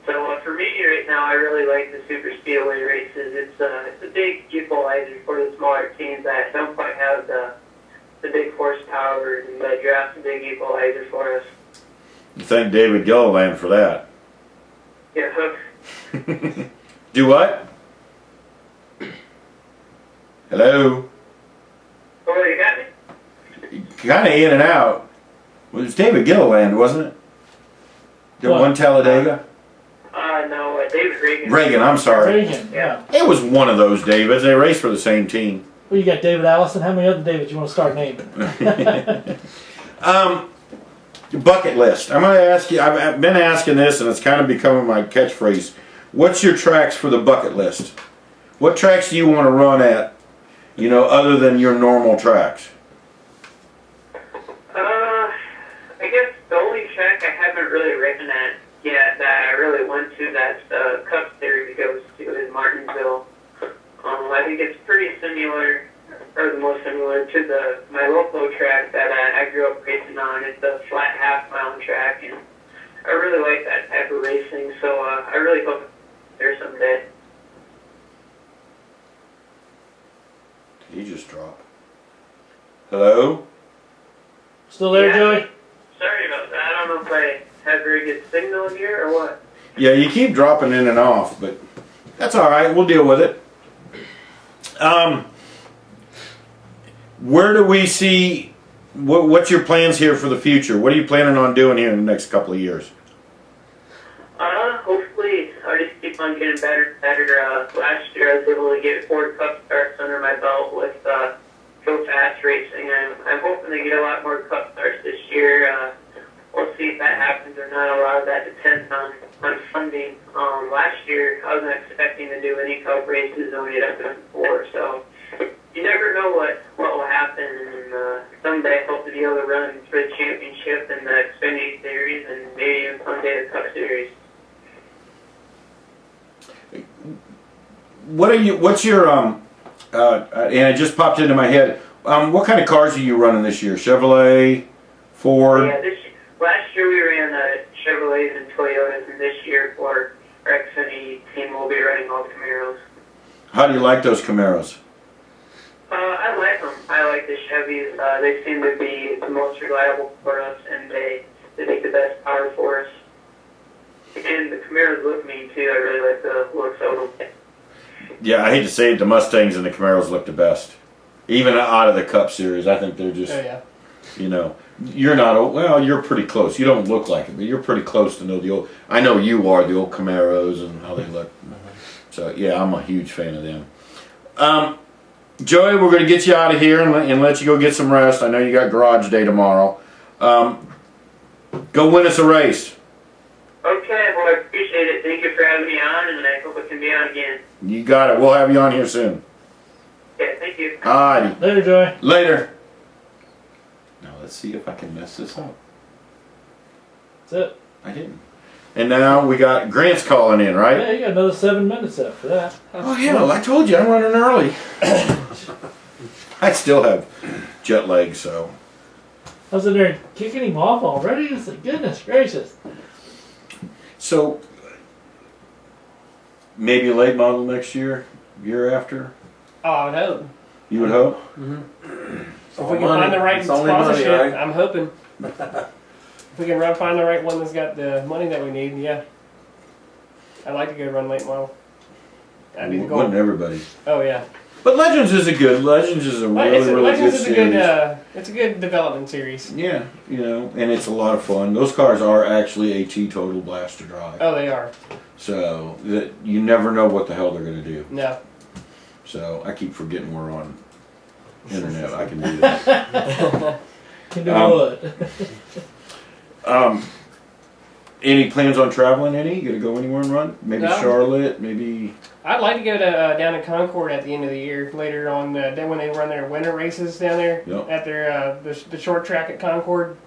B: So for me right now, I really like the super speedway races. It's a big equalizer for the smaller teams that don't quite have the the big horsepower and the draft a big equalizer for us.
C: Thank David Gilliland for that.
B: Yeah, Hook.
C: Do what? Hello?
B: Oh, you got me?
C: Kind of in and out. Well, it was David Gilliland, wasn't it? The
A: What?
C: one Talladega?
B: No, David Reagan.
C: Reagan, I'm sorry.
A: Reagan, yeah.
C: It was one of those Davids. They raced for the same team.
A: Well, you got David Allison. How many other Davids you want to start naming?
C: Bucket list. I'm going to ask you, I've been asking this and it's kind of becoming my catchphrase. What's your tracks for the bucket list? What tracks do you want to run at, other than your normal tracks?
B: I guess the only track I haven't really ridden at yet that I really want to, that's the Cup Series goes to, is Martinsville. I think it's pretty similar, or the most similar to my local track that I grew up racing on. It's a flat half-mile track, and I really like that type of racing, so I really hope it's there someday.
C: Did he just drop? Hello?
A: Still there,
B: Yeah.
A: Joey?
B: Sorry about that. I don't know if I have very good signal here or what.
C: Yeah, you keep dropping in and off, but that's all right. We'll deal with it. Where do we see, what's your plans here for the future? What are you planning on doing here in the next couple of years?
B: Hopefully, I'll just keep on getting better and better. Last year, I was able to get 4 Cup starts under my belt with Go Fast Racing. I'm hoping to get a lot more Cup starts this year. We'll see if that happens or not. A lot of that depends on funding. Last year, I wasn't expecting to do any Cup races, only ended up doing 4. So you never know what will happen. And someday I hope to be able to run for the championship in the Xfinity Series and maybe even someday the Cup Series.
C: What's your, and it just popped into my head, what kind of cars are you running this year? Chevrolet, Ford?
B: Yeah, last year we ran Chevrolets and Toyotas, and this year for our Xfinity team we'll be running all Camaros.
C: How do you like those Camaros?
B: I like them. I like the Chevys. They seem to be the most reliable for us, and they make the best power for us. And the Camaros look mean too. I really like the looks of them.
C: Yeah, I hate to say it, the Mustangs and the Camaros look the best. Even out of the Cup Series, I think they're just, you're not, well, you're pretty close. You don't look like it, but you're pretty close to know the old, I know you are, the old Camaros and how they look. So, yeah, I'm a huge fan of them. Joey, we're going to get you out of here and let you go get some rest. I know you got garage day tomorrow. Go win us a race.
B: Okay, well, I appreciate it. Thank you for having me on, and I hope I can be on again.
C: You got it. We'll have you on here soon.
B: Yeah, thank you.
C: Alrighty.
A: Later, Joey.
C: Later. Now let's see if I can mess this up.
A: That's it.
C: I didn't. And now we got Grant's calling in, right?
A: Yeah, you got another 7 minutes after that.
C: Oh hell, I told you I'm running early. I still have jet lag, so.
A: I was in there kicking him off already. It's like, goodness gracious.
C: So maybe a late model next year, year after.
D: Oh, I would hope.
C: You would hope.
D: If we can find the right sponsorship,
E: right?
D: I'm hoping. If we can find the right one that's got the money that we need, yeah. I'd like to go run late model. That'd be the goal.
C: Wouldn't everybody?
D: Oh yeah.
C: But Legends is a really
D: Legends
C: good
D: is a
C: series.
D: good, it's a good development series.
C: Yeah, and it's a lot of fun. Those cars are actually a teetotal blast to drive.
D: Oh, they are.
C: So that you never know what the hell they're going to do.
D: No.
C: So I keep forgetting we're on internet. I can do that.
A: Can do what?
C: Any plans on traveling? You gonna go anywhere and run? Maybe
D: No.
C: Charlotte. Maybe.
D: I'd like to go to down to Concord at the end of the year. Later on, then when they run their winter races down there
C: Yep.
D: at their the short track at Concord.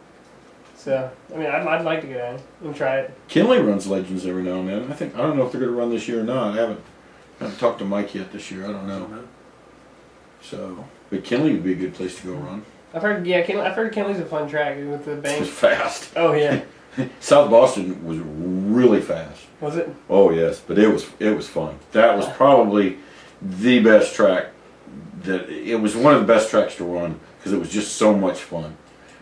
D: So I mean, I'd like to go down and try it.
C: Kinley runs Legends every now and then. I don't know if they're gonna run this year or not. I haven't talked to Mike yet this year. I don't know. So, but Kinley would be a good place to go run.
D: I've heard Kenley's a fun track with the
C: It's
D: bank.
C: fast.
D: Oh yeah.
C: South Boston was really fast.
D: Was it?
C: Oh yes, but it was fun. That was probably the best track that it was one of the best tracks to run because it was just so much fun.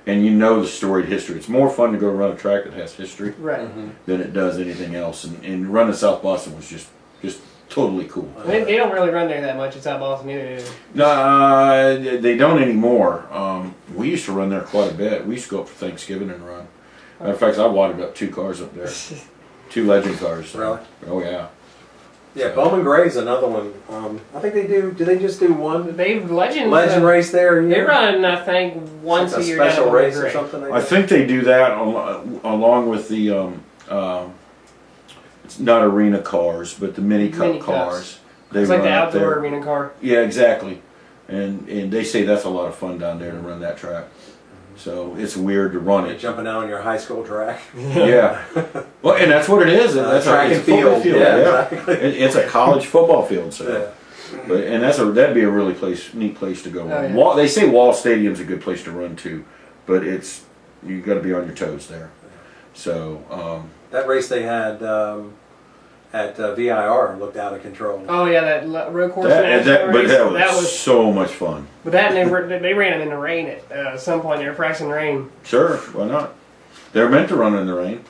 C: And you know the storied history. It's more fun to go run a track that has history
D: Right.
C: than it does anything else. And running South Boston was just totally cool.
D: They don't really run there that much in South Boston either. Do they?
C: No, they don't anymore. We used to run there quite a bit. We used to go up for Thanksgiving and run. Matter of fact, I wadded up 2 cars up there. 2 legend cars. So.
E: Really?
C: Oh, yeah.
E: Yeah, Bowman Gray's another one. I think they do they just do one
D: They've legend
E: race there a
D: They
E: year?
D: run, I think, once
E: Like
D: a year.
E: special
D: down at
E: race or
D: Gray.
E: something?
C: I think they do that along with the, it's not arena cars, but the mini cup
D: Mini cups.
C: cars. They
D: It's like the
C: run up
D: outdoor
C: there.
D: arena car.
C: Yeah, exactly. And they say that's a lot of fun down there to run that track. So it's weird to run
E: You're
C: it.
E: jumping out on your high school track.
C: Yeah. Well, and that's what it is. That's
E: Track
C: it's
E: and
C: a football
E: field. Yeah, exactly.
C: It's a college football field. So.
E: Yeah.
C: But and that'd be a really neat place to go.
D: Oh, yeah.
C: They say Wall Stadium's a good place to run too, but you got to be on your toes there. So
E: That race they had at VIR looked out of control.
D: Oh yeah, that road course.
C: that
D: race,
C: that was so much fun.
D: But that they ran them in the rain at some point. They were practicing rain.
C: Sure, why not? They're meant to run in the rain.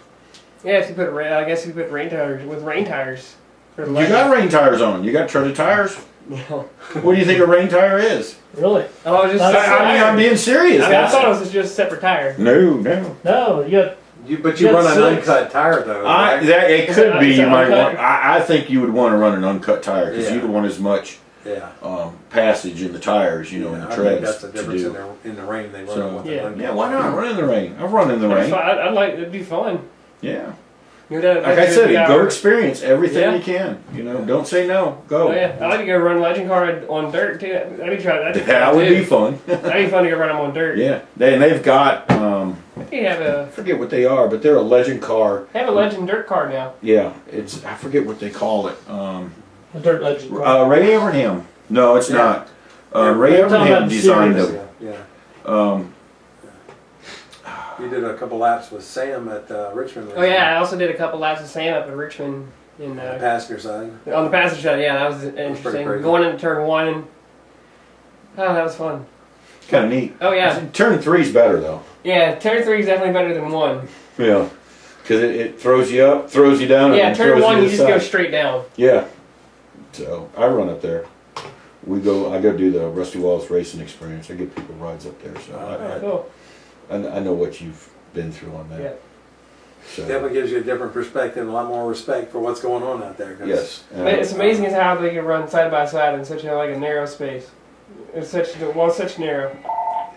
D: Yeah, if you put I guess if you put rain tires. For the
C: You got rain tires on. You got treaded tires.
D: No.
C: What do you think a rain tire is?
A: Really?
D: Oh, I was just.
C: I'm being serious.
D: I thought it was just a separate tire.
C: No.
A: No, you got.
E: But you
A: Yeah,
E: run an
A: 6.
E: uncut tire though, right?
C: It
D: Is
C: could
D: it-
C: be.
D: is
C: You
D: it
C: might
D: uncut?
C: want. I think you would want to run an uncut tire because
E: Yeah.
C: you'd want as much
E: Yeah.
C: passage in the tires, in the
E: I think
C: treads
E: that's the
C: to
E: difference
C: do.
E: in the rain. They run
C: So,
E: them with
D: yeah.
E: an uncut
C: Yeah, why not
E: tire.
C: run in the rain? I've run in the rain.
D: I'd like it'd be fun.
C: Yeah,
D: You know,
C: like I said, go
D: hours.
C: experience everything
D: Yeah.
C: you can. Don't say no. Go.
D: Oh yeah, I like to go run legend car on dirt too. That'd be fun.
C: That would be fun.
D: That'd be fun to go run them on dirt.
C: Yeah, they've got
D: You have
C: I forget what they are, but they're a legend car.
D: a legend dirt car now.
C: Yeah, I forget what they call it.
A: A dirt legend. car.
C: Ray Evernham. No, it's
E: Yeah.
C: not.
E: Yeah,
C: Ray
A: you're talking
C: Evernham
A: about the
C: designed
A: series.
C: them.
E: Yeah. You did a couple laps with Sam at Richmond.
D: Oh yeah, I also did a couple laps of Sam up in Richmond in
E: The passenger side.
D: on the passenger side. Yeah, that was interesting.
E: crazy.
D: Going into turn 1 and that was fun.
C: Kind of neat.
D: Oh yeah,
C: Turn 3's better though.
D: yeah. Turn 3 is definitely better than 1.
C: Yeah, because it throws you up, throws you down,
D: Yeah,
C: and
D: turn
C: throws
D: 1
C: you
D: you
C: to
D: just
C: the
D: go
C: side.
D: straight down.
C: Yeah. So I run up there. I go do the Rusty Wallace racing experience. I give people rides up there, so
D: Oh, cool.
C: I know what you've been through on that.
D: Yeah.
C: So,
E: Definitely gives you a different perspective, a lot more respect for what's going on out there. 'cause
C: yes.
D: But it's amazing as how they can run side by side in such a narrow space. It's such narrow.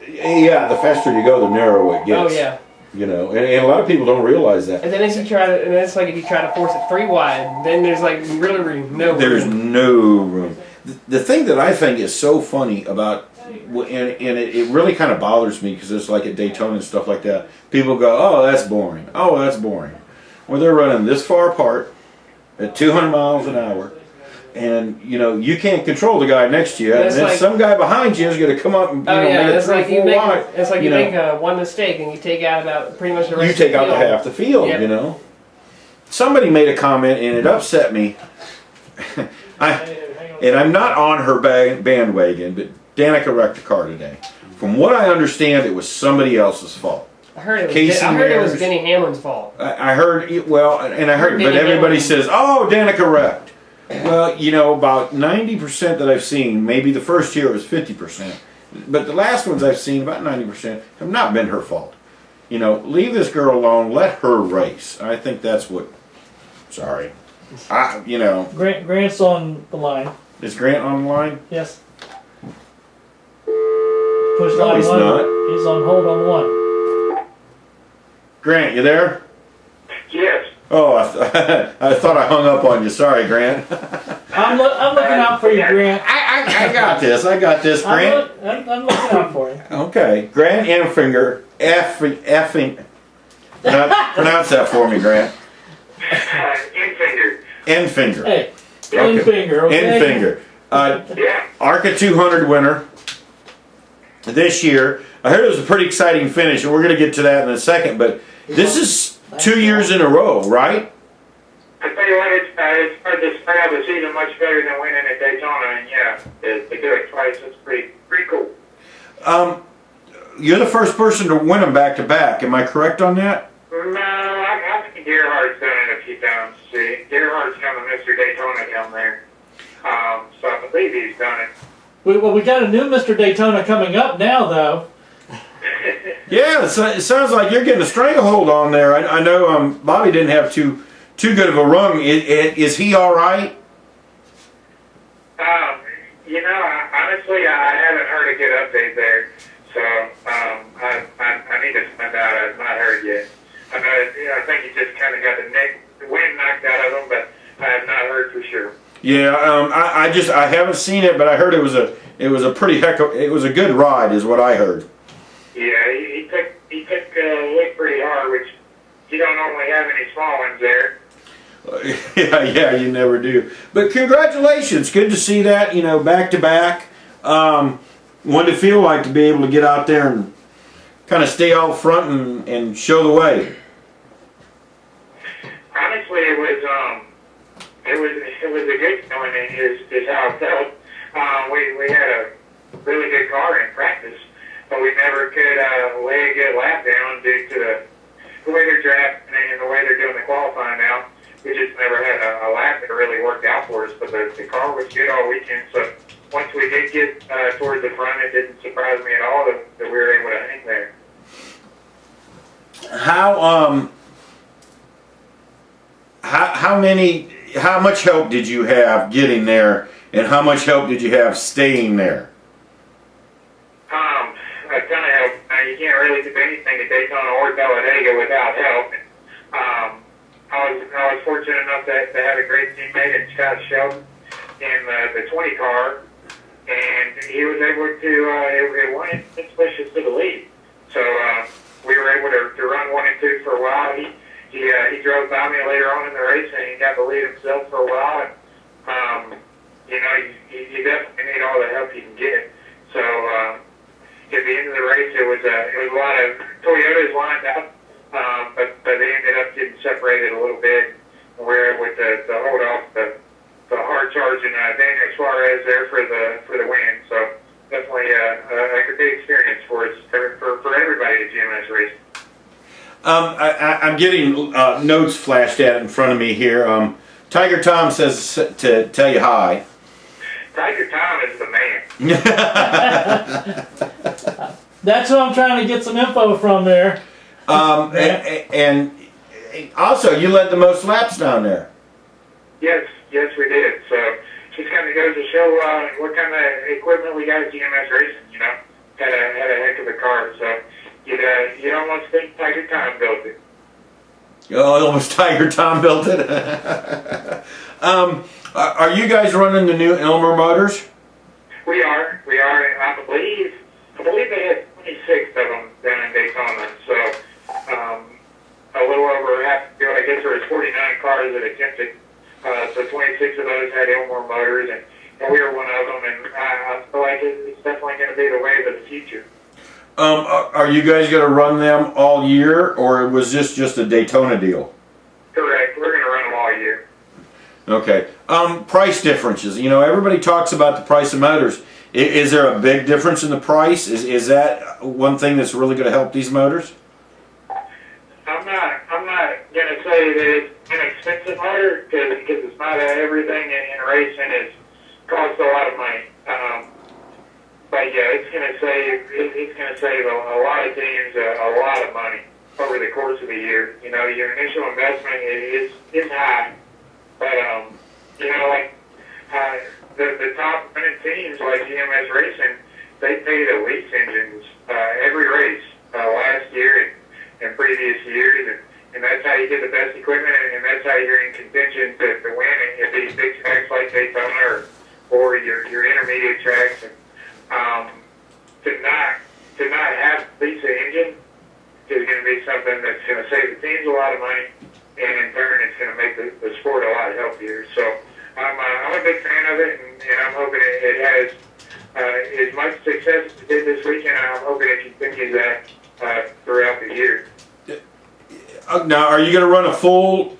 C: Yeah, the faster you go, the narrower it gets.
D: Oh yeah.
C: And a lot of people don't realize that.
D: And then if you try to force it 3 wide, then there's like really no
C: There's
D: room.
C: no room. The thing that I think is so funny about, and it really kind of bothers me because it's like at Daytona and stuff like that. People go, "Oh, that's boring. Oh, that's boring." Well, they're running this far apart at 200 miles an hour, and you can't control the guy next to you, and
D: It's
C: then
D: like-
C: some guy behind you is going to come up and
D: Oh yeah,
C: make it
D: it's like
C: 3, 4 wide.
D: it's like you
C: know.
D: make one mistake and you take out about pretty much the rest
C: You
D: of the
C: take out the
D: field.
C: half the field,
D: Yep.
C: Somebody made a comment and it upset me. And I'm not on her bandwagon, but Danica wrecked the car today. From what I understand, it was somebody else's fault.
D: I heard it was,
C: Casey
D: it was
C: Mears.
D: Denny Hamlin's fault.
C: I heard, and I heard, but
D: Danny
C: everybody
D: Hamlin.
C: says, "Oh, Danica wrecked." Well, about 90% that I've seen, maybe the first year it was 50%, but the last ones I've seen, about 90%, have not been her fault. Leave this girl alone, let her race. I think that's what, sorry.
A: Grant's on the line.
C: Is Grant on the line?
A: Yes. Push
C: No,
A: line
C: he's
A: 1.
C: not.
A: He's on hold on 1.
C: Grant, you there?
B: Yes.
C: Oh, I thought I hung up on you. Sorry, Grant.
A: I'm looking out for you, Grant.
C: I got this. I got this, Grant.
A: I'm looking out for you.
C: Okay. Grant Enfinger. Effing. Pronounce that for me, Grant.
B: Enfinger.
C: Enfinger.
A: Hey,
C: Okay.
A: Enfinger, okay?
C: Enfinger.
B: Yeah.
C: ARCA 200 winner this year. I heard it was a pretty exciting finish, and we're going to get to that in a second, but this is 2 years in a row, right?
F: I tell you what, it's hard to start out the season much better than winning at Daytona, and yeah, to do it twice, it's pretty cool.
C: You're the first person to win them back to back. Am I correct on that?
F: No, I think Gerhardt's done it a few times. See, Gerhardt's kind of Mr. Daytona down there, so I believe he's done it.
A: We got a new Mr. Daytona coming up now, though.
C: Yeah, it sounds like you're getting a stranglehold on there. I know Bobby didn't have too good of a run. Is he all right?
F: You know, honestly, I haven't heard a good update there, so I need to find out. I've not heard yet. I think he just kind of got the wind knocked out of him, but I have not heard for sure.
C: Yeah, I haven't seen it, but I heard it was a pretty it was a good ride, is what I heard.
F: Yeah, he took a lick pretty hard, which you don't normally have any small ones there.
C: Yeah, you never do. But congratulations, good to see that. Back to back. What did it feel like to be able to get out there and kind of stay out front and show the way?
F: Honestly, it was a good feeling. Is how it felt. We had a really good car in practice, but we never could lay a good lap down due to the way they're drafting and the way they're doing the qualifying now. We just never had a lap that really worked out for us, but the car was good all weekend. So once we did get towards the front, it didn't surprise me at all that we were able to hang there.
C: How much help did you have getting there, and how much help did you have staying there?
F: A ton of help. You can't really do anything at Daytona or Talladega without help. I was fortunate enough to have a great teammate in Scott Sheldon in the 20 car, and he was able to it won it pushed us to the lead. So we were able to run 1 and 2 for a while. He drove by me later on in the race, and he got the lead himself for a while. And you definitely need all the help you can get. So at the end of the race, it was a lot of Toyotas lined up. But they ended up getting separated a little bit. We were able to hold off the hard charging Daniel Suarez there for the win. So definitely a good experience for us for everybody at GMS Racing.
C: I'm getting notes flashed at in front of me here. Tiger Tom says to tell you hi.
F: Tiger Tom is the man.
A: That's who I'm trying to get some info from there.
C: And also, you led the most laps down there.
F: Yes, we did. So just kind of goes to show what kind of equipment we got at GMS Racing. Had a heck of a car. So you'd almost think Tiger Tom built it.
C: Oh, almost Tiger Tom built it. Are you guys running the new Elmer motors?
F: We are. I believe they had 26 of them down in Daytona. So a little over half. I guess there was 49 cars that attempted. So 26 of those had Elmore motors, and we were one of them. And I feel like it's definitely going to be the wave of the future.
C: Are you guys going to run them all year, or was this just a Daytona deal?
F: Correct. We're going to run them all year.
C: Okay. Price differences. Everybody talks about the price of motors. Is there a big difference in the price? Is that one thing that's really going to help these motors?
F: I'm not going to say that it's an expensive motor because it's not everything in racing costs a lot of money. But yeah, it's going to save a lot of teams a lot of money over the course of the year. Your initial investment is high, but the top running teams like GMS Racing, they pay the lease engines every race last year and previous years, and that's how you get the best equipment, and that's how you're in contention to win at these big tracks like Daytona or your intermediate tracks. And to not have lease an engine is going to be something that's going to save the teams a lot of money, and in turn, it's going to make the sport a lot healthier. So I'm a big fan of it, and I'm hoping it has as much success as it did this weekend. I'm hoping it continues that throughout the year.
C: Now, are you going to run a full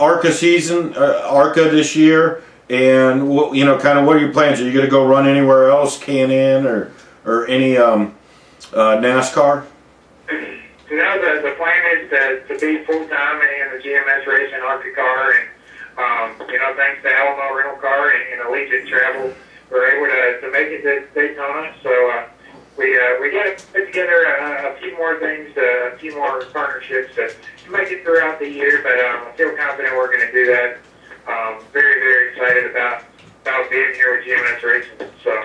C: ARCA season, ARCA this year, and what, kind of what are your plans? Are you going to go run anywhere else, K&N or any NASCAR?
F: No, the plan is to be full time in the GMS race and ARCA car, and thanks to Alamo Rental Car and Allegiant Travel, we're able to make it to Daytona. So we got to put together a few more things, a few more partnerships to make it throughout the year. But I feel confident we're going to do that. Very, very excited about being here with GMS Racing. So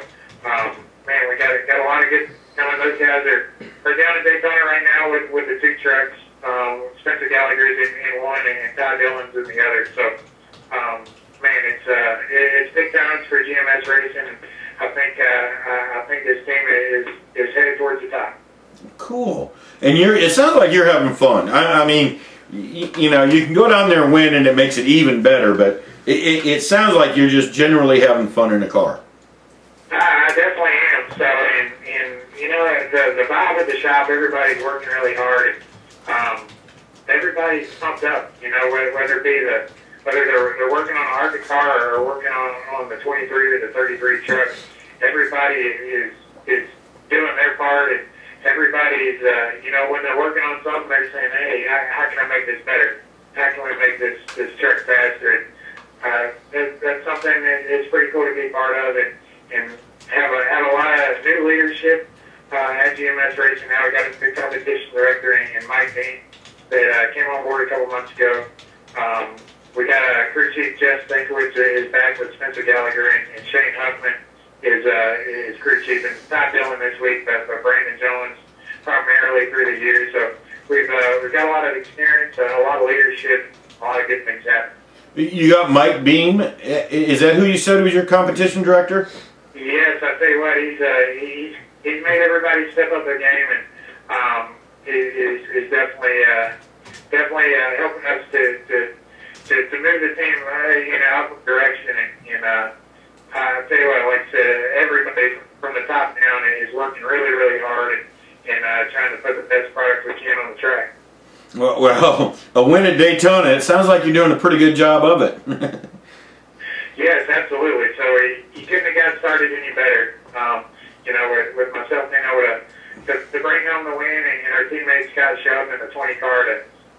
F: man, we got a lot of good. Those guys are down in Daytona right now with the two trucks. Spencer Gallagher's in one and Todd Dillon's in the other. So, man, it's big times for GMS Racing. I think this team is headed towards the top.
C: Cool. And it sounds like you're having fun. I mean, you can go down there and win, and it makes it even better. But it sounds like you're just generally having fun in the car.
F: I definitely am. So, and the vibe of the shop, everybody's working really hard. Everybody's pumped up. Whether they're working on an ARCA car or working on the 23 or the 33 truck, everybody is doing their part, and everybody's when they're working on something, they're saying, "Hey, how can I make this better? How can we make this truck faster?" And that's something that is pretty cool to be part of, and have a lot of new leadership at GMS Racing. Now we got a new competition director in Mike Dean that came on board a couple months ago. We got a crew chief, Jeff Stankiewicz, is back with Spencer Gallagher, and Shane Huffman is crew chief, and Todd Dillon this week, but Brandon Jones primarily through the years. So we've got a lot of experience, a lot of leadership, a lot of good things happening.
C: You got Mike Beam. Is that who you said was your competition director?
F: Yes, I tell you what, he's made everybody step up their game, and is definitely helping us to move the team up direction. And I tell you what, like I said, everybody from the top down is working really, really hard and trying to put the best product we can on the track.
C: Well, a win at Daytona. It sounds like you're doing a pretty good job of it.
F: Yes, absolutely. So he couldn't have got started any better. With myself being able to bring home the win, and our teammate Scott Sheldon in the 20 car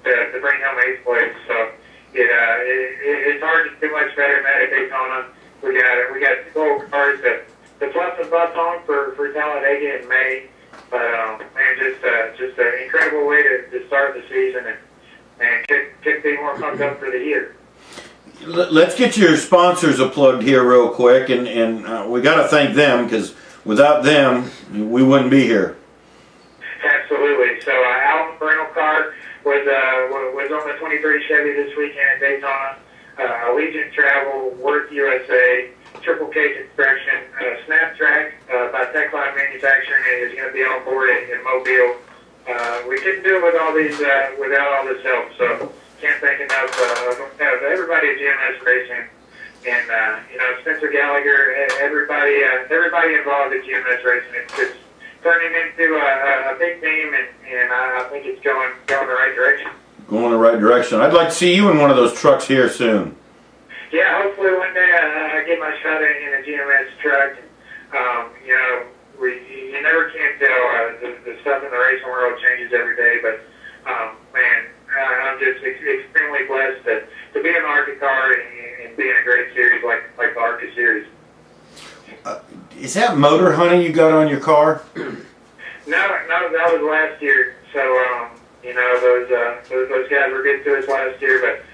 F: to bring home 8th place. So it's hard to do much better than that at Daytona. We got 2 gold cars to plus the bus on for Talladega in May. But man, just an incredible way to start the season, and couldn't be more pumped up for the year.
C: Let's get your sponsors plugged here real quick, and we got to thank them, because without them, we wouldn't be here.
F: Absolutely. So Alamo Rental Car was on the 23 Chevy this weekend at Daytona. Allegiant Travel, Worth USA, Triple K Construction, Snaptrack by Techline Manufacturing is going to be on board in Mobile. We couldn't do it with all these without all this help. So can't thank enough of everybody at GMS Racing, and Spencer Gallagher, everybody involved at GMS Racing. It's turning into a big team, and I think it's going the right direction. Going
C: in the right direction. I'd like to see you in one of those trucks here soon.
F: Yeah, hopefully one day I get my shot in a GMS truck. You never can tell. The stuff in the racing world changes every day, but man, I'm just extremely blessed to be in the ARCA car and be in a great series like the ARCA series.
C: Is that motor honey you got on your car?
F: No, that was last year. So those guys were good to us last year, but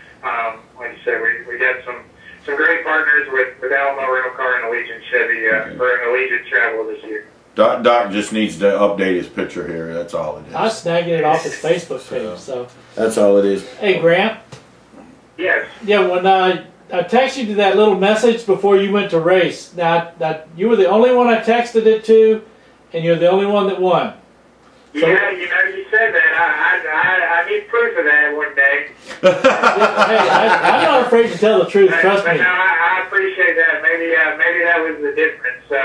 F: like I said, we got some great partners with Alamo Rental Car and Allegiant Chevy for Allegiant Travel this year.
C: Doc just needs to update his picture here. That's all it is.
A: I was snagging it off his Facebook page. So
C: that's all it is.
A: Hey, Grant.
F: Yes.
A: Yeah, when I texted you that little message before you went to race. Now, you were the only one I texted it to, and you're the only one that won. So,
F: yeah, you said that. I need proof of that one day.
A: Hey, I'm not afraid to tell the truth. Trust me.
F: No, I appreciate that. Maybe that was the difference. So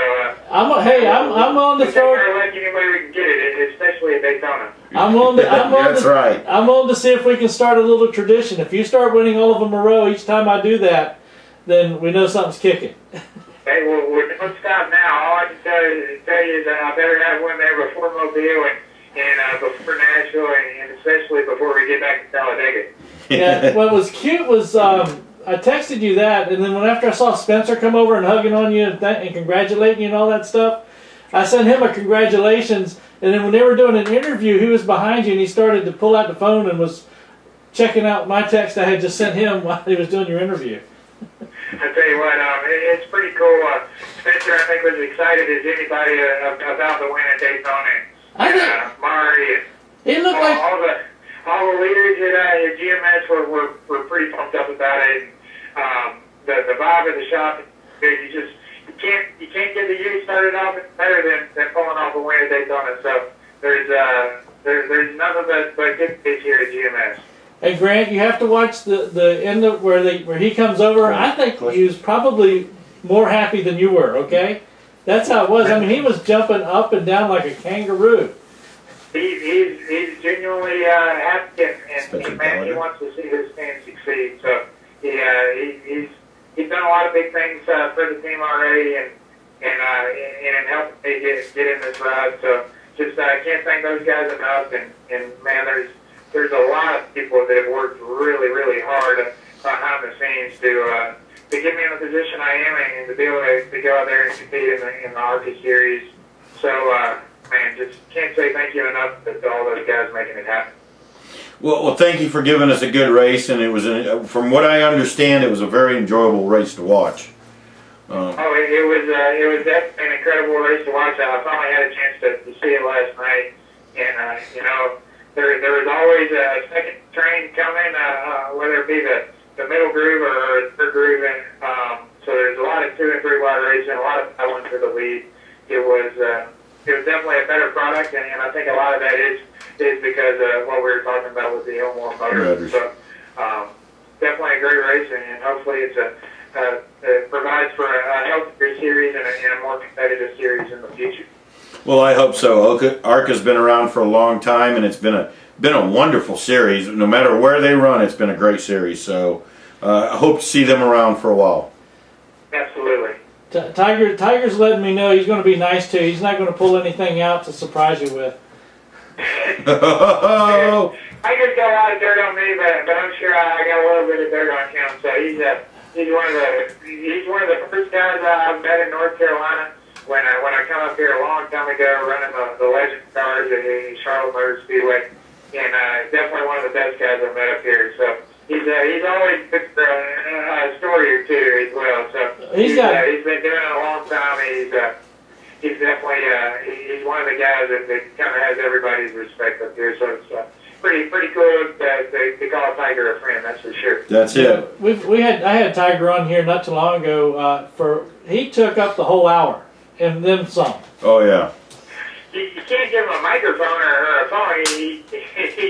A: I'm on the throw.
F: We're lucky anybody we can get it, especially at Daytona.
A: I'm willing to.
C: That's right.
A: I'm willing to see if we can start a little tradition. If you start winning all of them in a row each time I do that, then we know something's kicking.
F: Hey, well, don't stop now. All I can tell you is that I better have one there before Mobile and before Nashville and especially before we get back to Talladega.
A: Yeah. What was cute was I texted you that, and then after I saw Spencer come over and hugging on you and congratulating you and all that stuff, I sent him a congratulations. And then when they were doing an interview, he was behind you and he started to pull out the phone and was checking out my text I had just sent him while he was doing your interview.
F: I tell you what, it's pretty cool. Spencer, I think, was excited as anybody about the win at Daytona.
A: I think
F: Mari and
A: he looked like
F: all the leaders at GMS were pretty pumped up about it. And, the vibe of the shop, you can't get the year started off better than pulling off a win at Daytona. So there's nothing but good things here at GMS.
A: Hey Grant, you have to watch the end of where he comes over. I think he was probably more happy than you were. Okay, that's how it was. I mean, he was jumping up and down like a kangaroo.
F: He's genuinely happy, and man, he wants to see his team succeed. So he's done a lot of big things for the team already, and helping me get in this ride. So just can't thank those guys enough. And man, there's a lot of people that have worked really, really hard behind the scenes to get me in the position I am and to be able to go out there and compete in the ARCA series. So, man, just can't say thank you enough to all those guys making it happen.
C: Well, thank you for giving us a good race, and it was, from what I understand, it was a very enjoyable race to watch.
F: It was definitely an incredible race to watch. I finally had a chance to see it last night, and there was always a second train coming, whether it be the middle groove or the third groove, and so there's a lot of 2 and 3 wide racing, a lot of battling for the lead. It was definitely a better product, and I think a lot of that is because of what we were talking about with the Elmore motors. So definitely a great race, and hopefully it provides for a healthier series and a more competitive series in the future.
C: Well, I hope so. ARCA's been around for a long time, and it's been a wonderful series. No matter where they run, it's been a great series. So I hope to see them around for a while.
F: Absolutely.
A: Tiger's letting me know he's going to be nice to you. He's not going to pull anything out to surprise you with.
F: I just got a lot of dirt on me, but I'm sure I got a little bit of dirt on him. So he's one of the first guys I've met in North Carolina. When I come up here a long time ago, running the Legend cars at Charlotte Motor Speedway, and definitely one of the best guys I've met up here. So he's always good for a story or two as well. So he's been doing it a long time. He's definitely he's one of the guys that kind of has everybody's respect up here. So it's pretty cool to call Tiger a friend. That's for sure.
C: That's it.
A: I had Tiger on here not too long ago. He took up the whole hour. And then some.
C: Oh, yeah.
F: You can't give him a microphone or a phone. He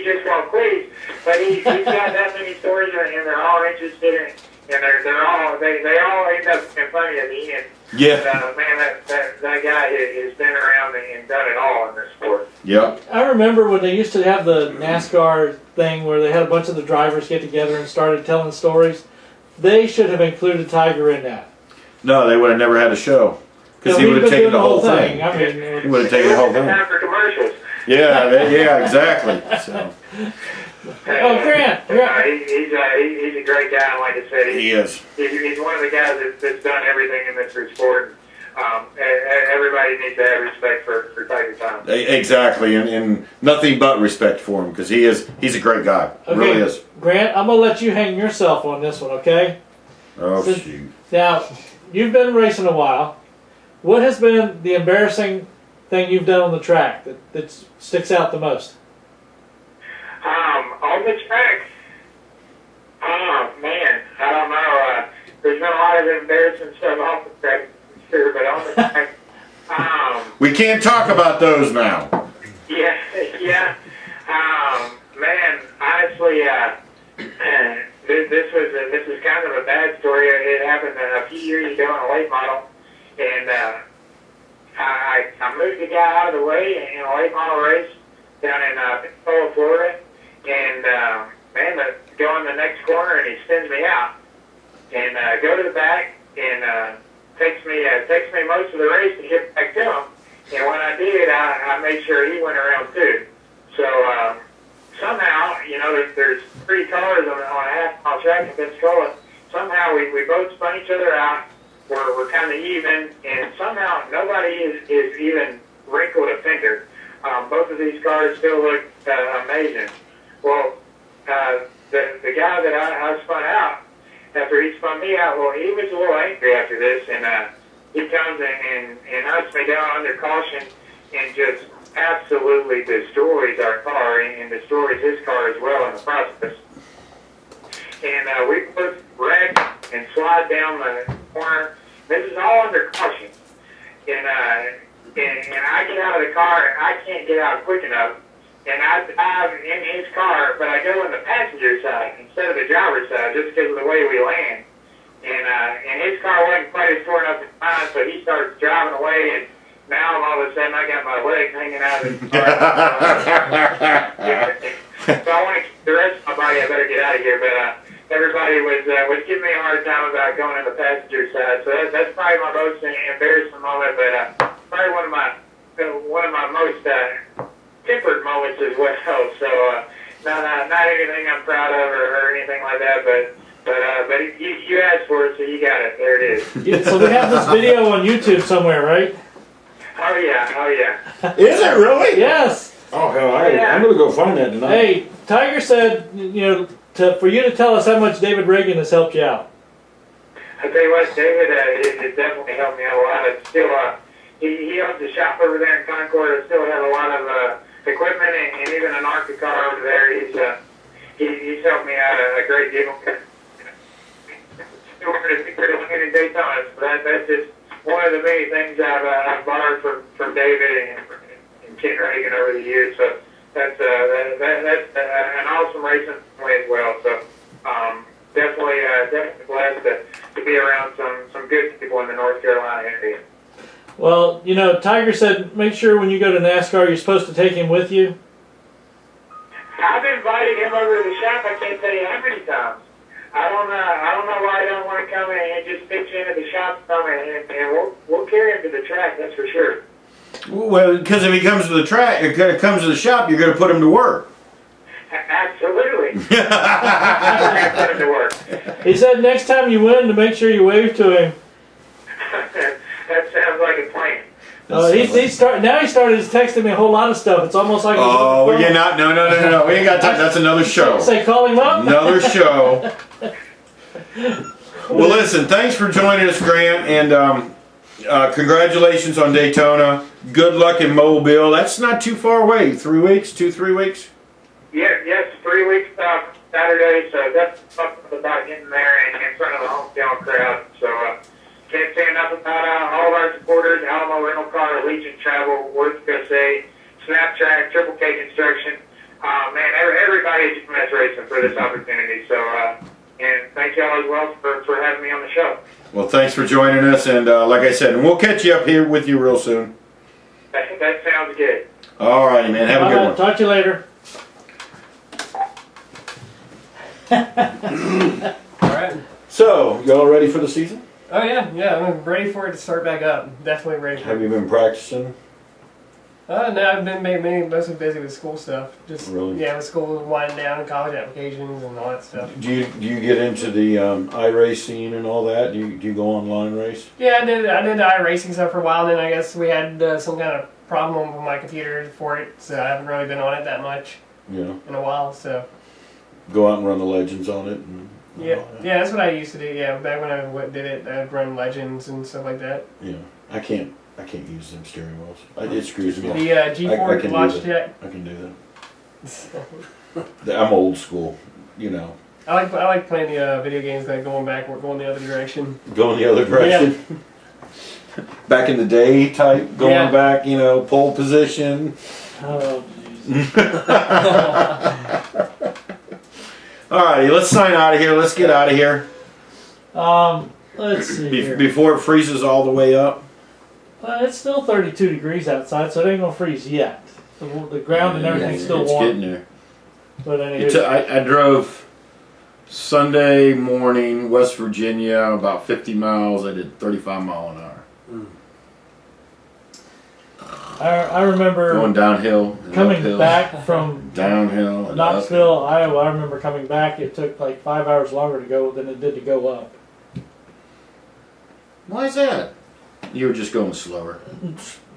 F: just won't please. But he's got that many stories, and they're all interested in, and they all end up being funny at the end.
C: Yeah.
F: But, man, that guy has been around and done it all in this sport.
C: Yep.
A: I remember when they used to have the NASCAR thing where they had a bunch of the drivers get together and started telling stories. They should have included Tiger in that.
C: No, they would have never had a show. Because he would have taken the whole thing.
A: I mean,
C: he would have taken the whole thing.
F: Time for commercials.
C: Yeah, exactly. So.
A: Grant.
F: He's a great guy, and like I said,
C: He is.
F: He's one of the guys that's done everything in this sport. Everybody needs to have respect for Tiger Tom.
C: Exactly, and nothing but respect for him, because he's a great guy.
A: Okay,
C: Really is.
A: Grant, I'm going to let you hang yourself on this one, okay?
C: Oh, shoot.
A: Now, you've been racing a while. What has been the embarrassing thing you've done on the track that sticks out the most?
F: On the track, oh man, I don't know. There's been a lot of embarrassing stuff off the track, sure, but on the track,
C: We can't talk about those now.
F: yeah. Man, honestly, this is kind of a bad story. It happened a few years ago in a late model, and I moved the guy out of the way in a late model race, down in Pensacola, Florida, and man, go in the next corner and he spins me out, and go to the back and takes me most of the race to get back to him. And when I did, I made sure he went around too. So somehow, you know, there's 3 cars on a half-mile track in Pensacola. Somehow we both spun each other out. We're kind of even, and somehow nobody is even wrinkled a finger. Both of these cars still look amazing. Well, the guy that I spun out, after he spun me out, well, he was a little angry after this, and he comes and hunts me down under caution and just absolutely destroys our car and destroys his car as well in the process. And we both wreck and slide down the corner. This is all under caution. And I get out of the car, and I can't get out quick enough. And I dive in his car, but I go in the passenger side instead of the driver's side just because of the way we land. And his car wasn't quite as torn up as mine, so he starts driving away, and now all of a sudden I got my legs hanging out of his car. So I want to keep the rest of my body. I better get out of here. But everybody was giving me a hard time about going in the passenger side. So that's probably my most embarrassing moment, but probably one of my most tempered moments as well. So not anything I'm proud of or anything like that, but you asked for it, so you got it. There it is.
A: Yeah, so we have this video on YouTube somewhere, right?
F: Oh yeah.
C: Is it really?
A: Yes.
C: Oh hell,
F: Yeah.
C: I'm gonna go find that tonight.
A: Hey, Tiger said, you know, for you to tell us how much David Reagan has helped you out.
F: I tell you what, David, it definitely helped me out a lot. It's still, he owns a shop over there in Concord. I still have a lot of equipment and even an ARCA car over there. He's helped me out a great deal. Still working in Daytona, so that's just one of the many things I've borrowed from David and Ken Reagan over the years. So that's an awesome racing family as well. So definitely blessed to be around some good people in the North Carolina area.
A: Well, you know, Tiger said make sure when you go to NASCAR you're supposed to take him with you.
F: I've invited him over to the shop. I can't tell you how many times. I don't know why he don't want to come in and just pitch into the shop and we'll carry him to the track. That's for sure.
C: Well, because if he comes to the track, comes to the shop, you're going to put him to work.
F: Absolutely. We're gonna put him to work.
A: He said next time you win to make sure you wave to him.
F: That sounds like a plan.
A: He started texting me a whole lot of stuff. It's almost like
C: Oh, you're not. No. We ain't got time. That's another show.
A: Say call him up.
C: Another show. Well, listen. Thanks for joining us, Grant, and congratulations on Daytona. Good luck in Mobile. That's not too far away. 3 weeks, 2-3 weeks.
F: Yes, 3 weeks Saturday. So that's something about getting there and in front of the hometown crowd. So can't say enough about all of our supporters: Alamo Rental Car, Legion Travel, Worth USA, Snaptrack, Triple K Construction. Man, everybody at GMS Racing for this opportunity. So, and thank y'all as well for having me on the show.
C: Well, thanks for joining us, and like I said, we'll catch you up here with you real soon.
F: That sounds good.
C: All righty, man. Have a good one.
A: Talk to you later.
D: All right.
C: So, y'all ready for the season?
D: Oh yeah. I'm ready for it to start back up. Definitely ready for
C: Have
D: it.
C: you been practicing?
D: No, I've been mostly busy with school stuff. Just
C: Really?
D: yeah, with school winding down, college applications, and all that stuff.
C: Do you get into the iRacing and all that? Do you go online race?
D: Yeah, I did the iRacing stuff for a while. Then I guess we had some kind of problem with my computer for it, so I haven't really been on it that much
C: Yeah.
D: in a while. So
C: Go out and run the legends on it. And
D: yeah, that's what I used to do. Yeah, back when I did it, I'd run legends and stuff like that.
C: Yeah. I can't use them steering wheels. It screws me up.
D: The G4
C: can do
D: Logitech.
C: I can do that. I'm old school, you know.
D: I like playing the video games that going the other direction.
C: Going the other direction. Yeah. Back in the day type, going back, you know, pole position.
A: Oh,
C: Alrighty, let's sign out of here. Let's get out of here.
A: let's see here.
C: Before it freezes all the way up.
A: It's still 32 degrees outside, so it ain't gonna freeze yet. the ground and everything's still
C: it's
A: warm.
C: getting there.
A: But anyway,
C: I drove Sunday morning, West Virginia, about 50 miles. I did 35 mile an hour.
A: I remember
C: Going downhill and
A: coming
C: uphill,
A: back from
C: downhill and uphill.
A: Knoxville, Iowa. I remember coming back. It took like 5 hours longer to go than it did to go up.
C: Why is that? You were just going slower.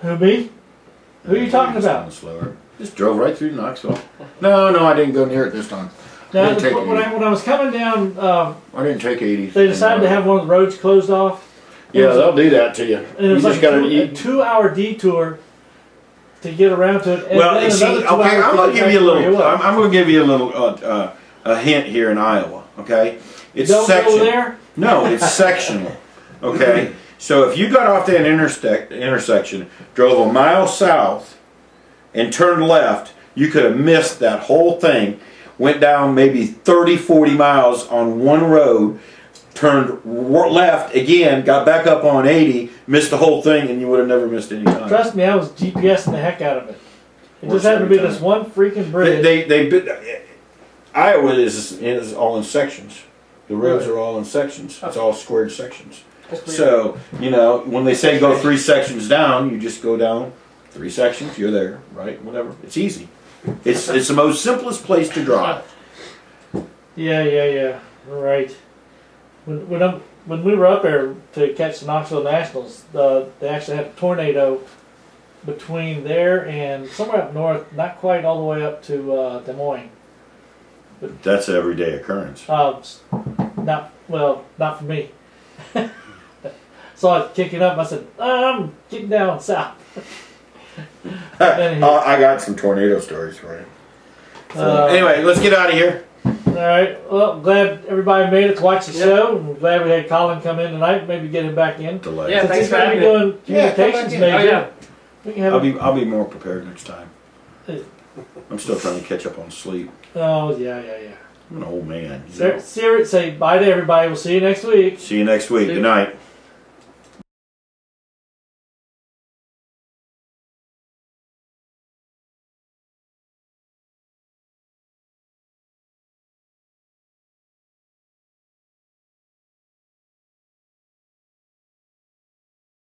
A: Who, me? Who are you talking
C: just
A: about?
C: Going slower. Just drove right through Knoxville. No, I didn't go near it this time.
A: Now,
C: Didn't take
A: when I was coming down,
C: I didn't take 80.
A: they decided to have one of the roads closed off.
C: Yeah, they'll do that to you.
A: And it was
C: You
A: like
C: just gotta
A: a
C: eat.
A: 2-hour detour to get around to it. And
C: Well,
A: then
C: see,
A: another 2
C: okay,
A: hours
C: I'm
A: to
C: gonna
A: get
C: give you a
A: back to where
C: little.
A: was.
C: I'm gonna give you a little a hint here in Iowa. Okay, it's
A: Don't
C: sectional.
A: go there.
C: No, it's sectional. Okay, so if you got off that intersection, drove a mile south, and turned left, you could have missed that whole thing. Went down maybe 30, 40 miles on one road, turned left again, got back up on 80, missed the whole thing, and you would have never missed any time.
A: Trust me, I was GPSing the heck out of it. It
C: Works
A: just happened to be
C: every
A: this
C: time.
A: one freaking bridge.
C: Iowa is all in sections. The roads are all in sections. It's all squared sections. So, when they say go 3 sections down, you just go down 3 sections, you're there, right? Whatever. It's easy. It's the most simplest place to drive.
A: Yeah. Right. When we were up there to catch the Knoxville Nationals, they actually had a tornado between there and somewhere up north, not quite all the way up to Des Moines.
C: That's an everyday occurrence.
A: Not for me. So I was kicking up. I said, I'm kicking down south.
C: I got some tornado stories for you.
A: Uh,
C: Anyway, let's get out of here.
A: All right. Well, glad everybody made it to watch the show. I'm glad we had Collin come in tonight. Maybe get him back in.
C: Delay.
D: Yeah,
A: Since
D: thanks
A: he's
D: for
A: going to be
D: having me.
A: doing communications
C: Yeah,
A: major.
D: Oh, yeah.
A: We can have
C: I'll be more prepared next time. I'm still trying to catch up on sleep.
A: Oh, yeah.
C: I'm an old man. You know.
A: Say bye to everybody. We'll see you next week.
C: See you next week. Good night.